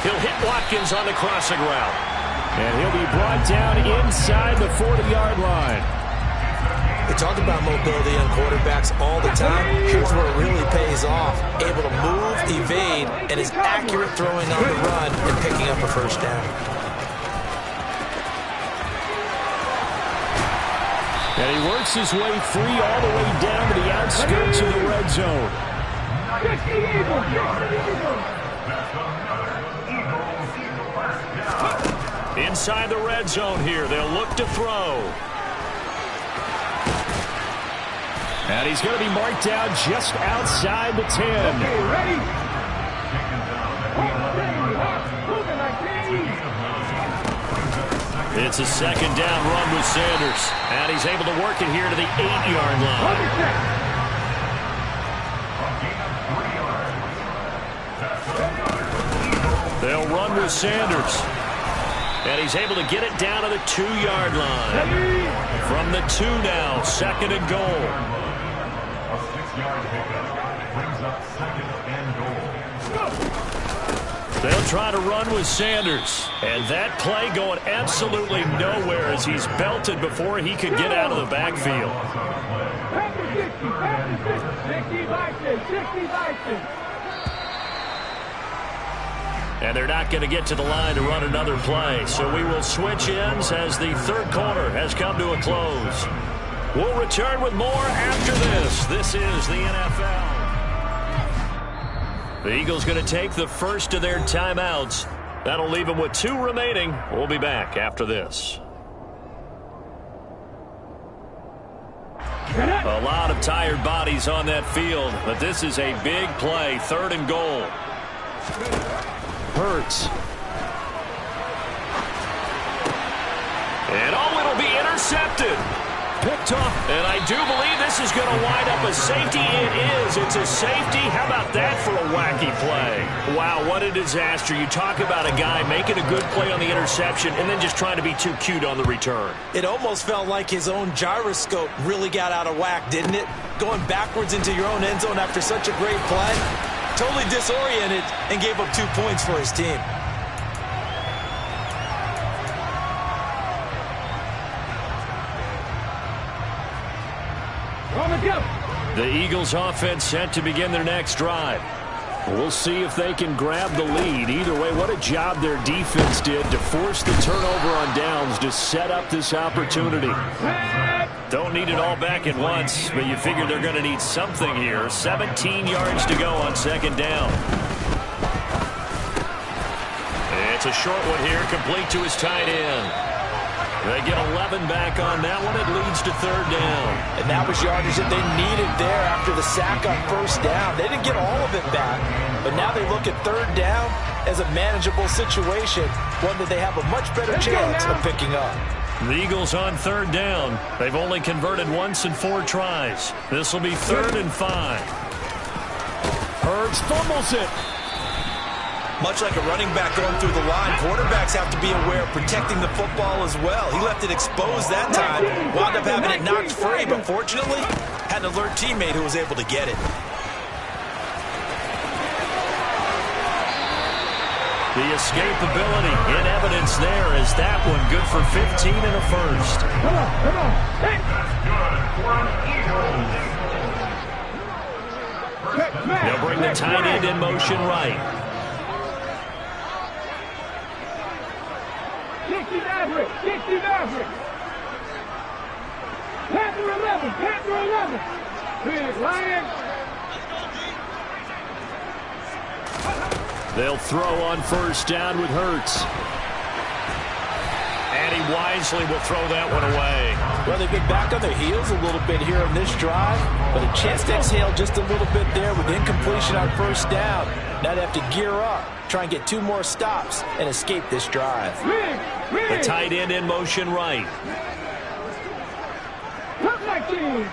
He'll hit Watkins on the crossing route. And he'll be brought down inside the 40-yard line. We talk about mobility on quarterbacks all the time. Here's where it really pays off. Able to move, evade, and is accurate throwing on the run and picking up a 1st down. And he works his way free all the way down to the outskirts of the red zone. Inside the red zone here, they'll look to throw. And he's going to be marked down just outside the 10. Okay, ready? It's a 2nd down run with Sanders. And he's able to work it here to the 8-yard line. They'll run with Sanders. And he's able to get it down to the 2-yard line. From the 2 now, 2nd and goal. A 6-yard pickup brings up 2nd and goal. They'll try to run with Sanders. And that play going absolutely nowhere as he's belted before he could get out of the backfield. 60. And they're not going to get to the line to run another play. So we will switch ends as the 3rd quarter has come to a close. We'll return with more after this. This is the NFL. The Eagles going to take the first of their timeouts. That'll leave them with 2 remaining. We'll be back after this. A lot of tired bodies on that field, but this is a big play. 3rd and goal. Hurts. And it'll be intercepted. Picked off. And I do believe this is going to wind up a safety. It is. It's a safety. How about that for a wacky play? Wow, what a disaster. You talk about a guy making a good play on the interception and then just trying to be too cute on the return. It almost felt like his own gyroscope really got out of whack, didn't it? Going backwards into your own end zone after such a great play. Totally disoriented and gave up 2 points for his team. The Eagles offense set to begin their next drive. We'll see if they can grab the lead. Either way, what a job their defense did to force the turnover on downs to set up this opportunity. Don't need it all back at once, but you figure they're going to need something here. 17 yards to go on 2nd down. It's a short one here, complete to his tight end. They get 11 back on that one. It leads to third down. And that was yardage that they needed there after the sack on first down. They didn't get all of it back, but now they look at third down as a manageable situation, one that they have a much better chance of picking up. The Eagles on third down. They've only converted once in 4 tries. This will be 3rd and 5. Hurts fumbles it. Much like a running back going through the line, quarterbacks have to be aware of protecting the football as well. He left it exposed that time, wound up having it knocked free, but fortunately, had an alert teammate who was able to get it. The escapability in evidence there as that one good for 15 and a first. Come on. Hey. They'll bring the tight end in motion right. 60 Maverick. Panther 11. Big Lion. They'll throw on first down with Hurts. And he wisely will throw that one away. Well, they've been back on their heels a little bit here on this drive, but a chance to exhale just a little bit there with incompletion on first down. Now they have to gear up, try and get 2 more stops, and escape this drive. The tight end in motion right. Cup 19,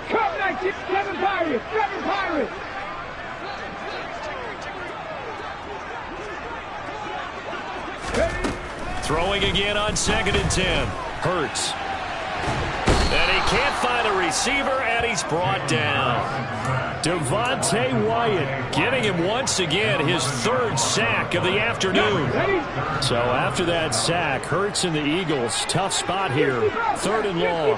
7 Pirates. Throwing again on 2nd and 10. Hurts. And he can't find a receiver, and he's brought down. Devontae Wyatt getting him once again his 3rd sack of the afternoon. So after that sack, Hurts and the Eagles, tough spot here. 3rd and long.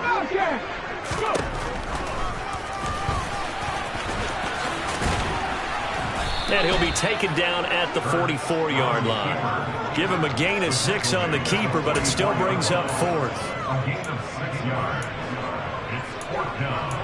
And he'll be taken down at the 44-yard line. Give him a gain of 6 on the keeper, but it still brings up 4th. A gain of 6 yards. It's 4th down.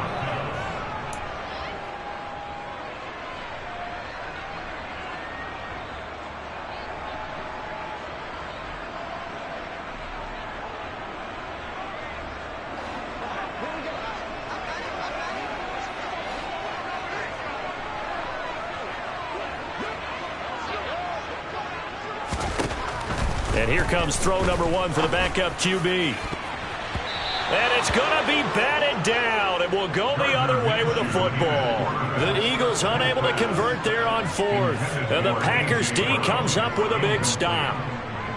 And here comes throw number 1 for the backup QB. And it's going to be batted down. It will go the other way with the football. The Eagles unable to convert there on 4th. And the Packers D comes up with a big stop.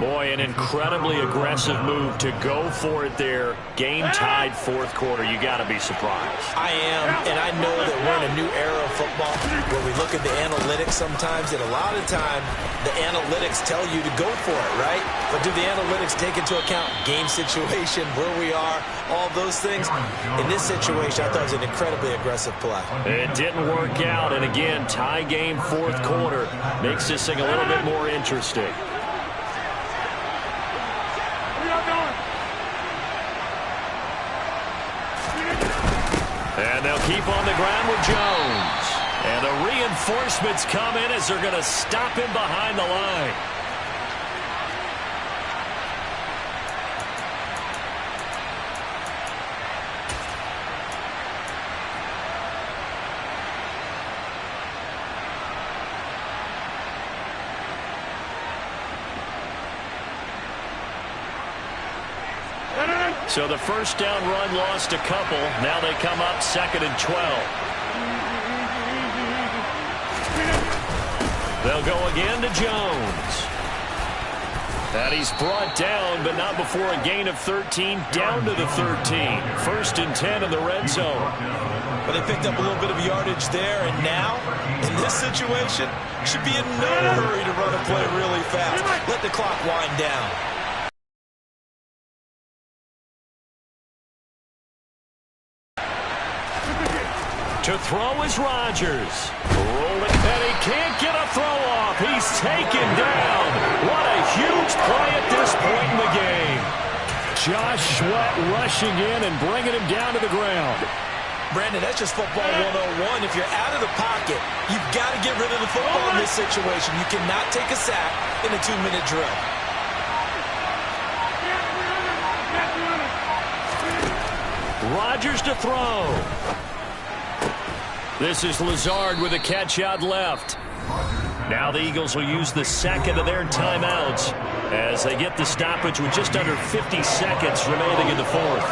Boy, an incredibly aggressive move to go for it there. Game tied 4th quarter. You got to be surprised. I am, and I know that we're in a new era of football where we look at the analytics sometimes, and a lot of time the analytics tell you to go for it, right? But do the analytics take into account game situation, where we are, all those things? In this situation, I thought it was an incredibly aggressive play. It didn't work out, and again, tie game 4th quarter makes this thing a little bit more interesting. And they'll keep on the ground with Jones. And the reinforcements come in as they're going to stop him behind the line. So the first down run lost a couple. Now they come up 2nd and 12. They'll go again to Jones. And he's brought down, but not before a gain of 13, down to the 13. 1st and 10 in the red zone. Well, they picked up a little bit of yardage there, and now, in this situation, should be in no hurry to run a play really fast. Let the clock wind down. To throw is Rodgers. Rolling, and he can't get a throw off. He's taken down. What a huge play at this point in the game. Josh Sweat rushing in and bringing him down to the ground. Brandon, that's just football 101. If you're out of the pocket, you've got to get rid of the football in this situation. You cannot take a sack in a 2-minute drill. Rodgers to throw. This is Lazard with a catch out left. Now the Eagles will use the second of their timeouts as they get the stoppage with just under 50 seconds remaining in the fourth.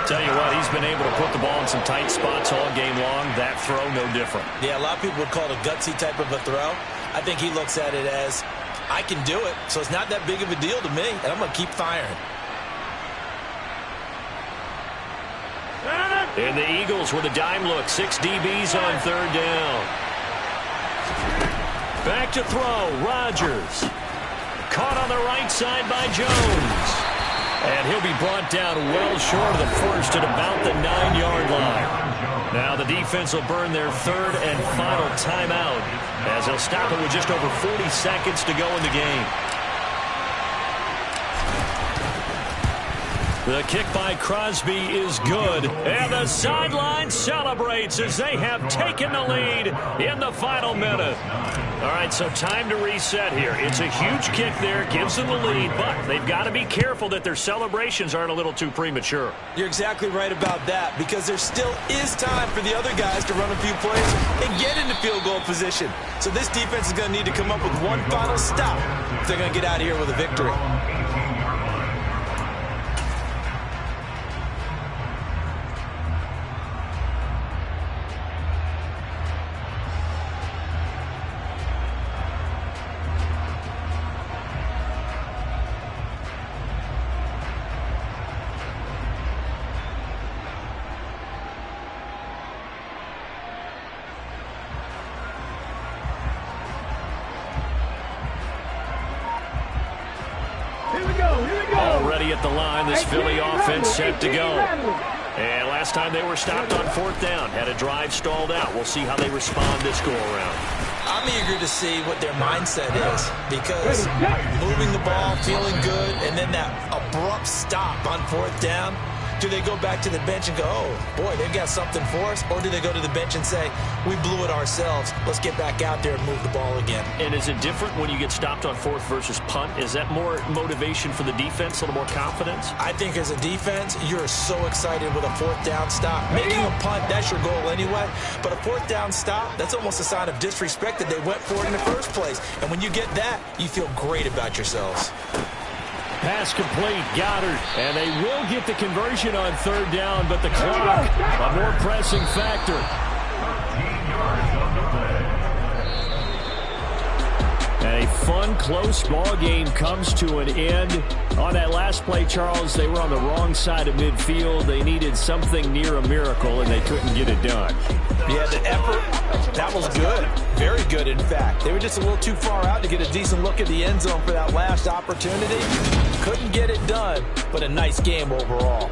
Tell you what, he's been able to put the ball in some tight spots all game long. That throw, no different. Yeah, a lot of people would call it a gutsy type of a throw. I think he looks at it as, I can do it, so it's not that big of a deal to me, and I'm going to keep firing. And the Eagles with a dime look. 6 DBs on third down. Back to throw. Rodgers. Caught on the right side by Jones. And he'll be brought down well short of the first at about the 9-yard line. Now the defense will burn their third and final timeout as they'll stop it with just over 40 seconds to go in the game. The kick by Crosby is good. And the sideline celebrates as they have taken the lead in the final minute. All right, so time to reset here. It's a huge kick there, gives them the lead, but they've got to be careful that their celebrations aren't a little too premature. You're exactly right about that, because there still is time for the other guys to run a few plays and get into field goal position. So this defense is going to need to come up with one final stop if they're going to get out of here with a victory. Already at the line, this Philly offense set to go. And last time they were stopped on fourth down, had a drive stalled out. We'll see how they respond this go-around. I'm eager to see what their mindset is, because moving the ball, feeling good, and then that abrupt stop on fourth down, do they go back to the bench and go, oh, boy, they've got something for us? Or do they go to the bench and say, we blew it ourselves, let's get back out there and move the ball again? And is it different when you get stopped on fourth versus punt? Is that more motivation for the defense, a little more confidence? I think as a defense, you're so excited with a fourth down stop. Making a punt, that's your goal anyway. But a fourth down stop, that's almost a sign of disrespect that they went for it in the first place. And when you get that, you feel great about yourselves. Pass complete, Goddard. And they will get the conversion on third down, but the clock, a more pressing factor. And a fun, close ball game comes to an end. On that last play, Charles, they were on the wrong side of midfield. They needed something near a miracle, and they couldn't get it done. Yeah, the effort, that was good. Very good, in fact. They were just a little too far out to get a decent look at the end zone for that last opportunity. Couldn't get it done, but a nice game overall.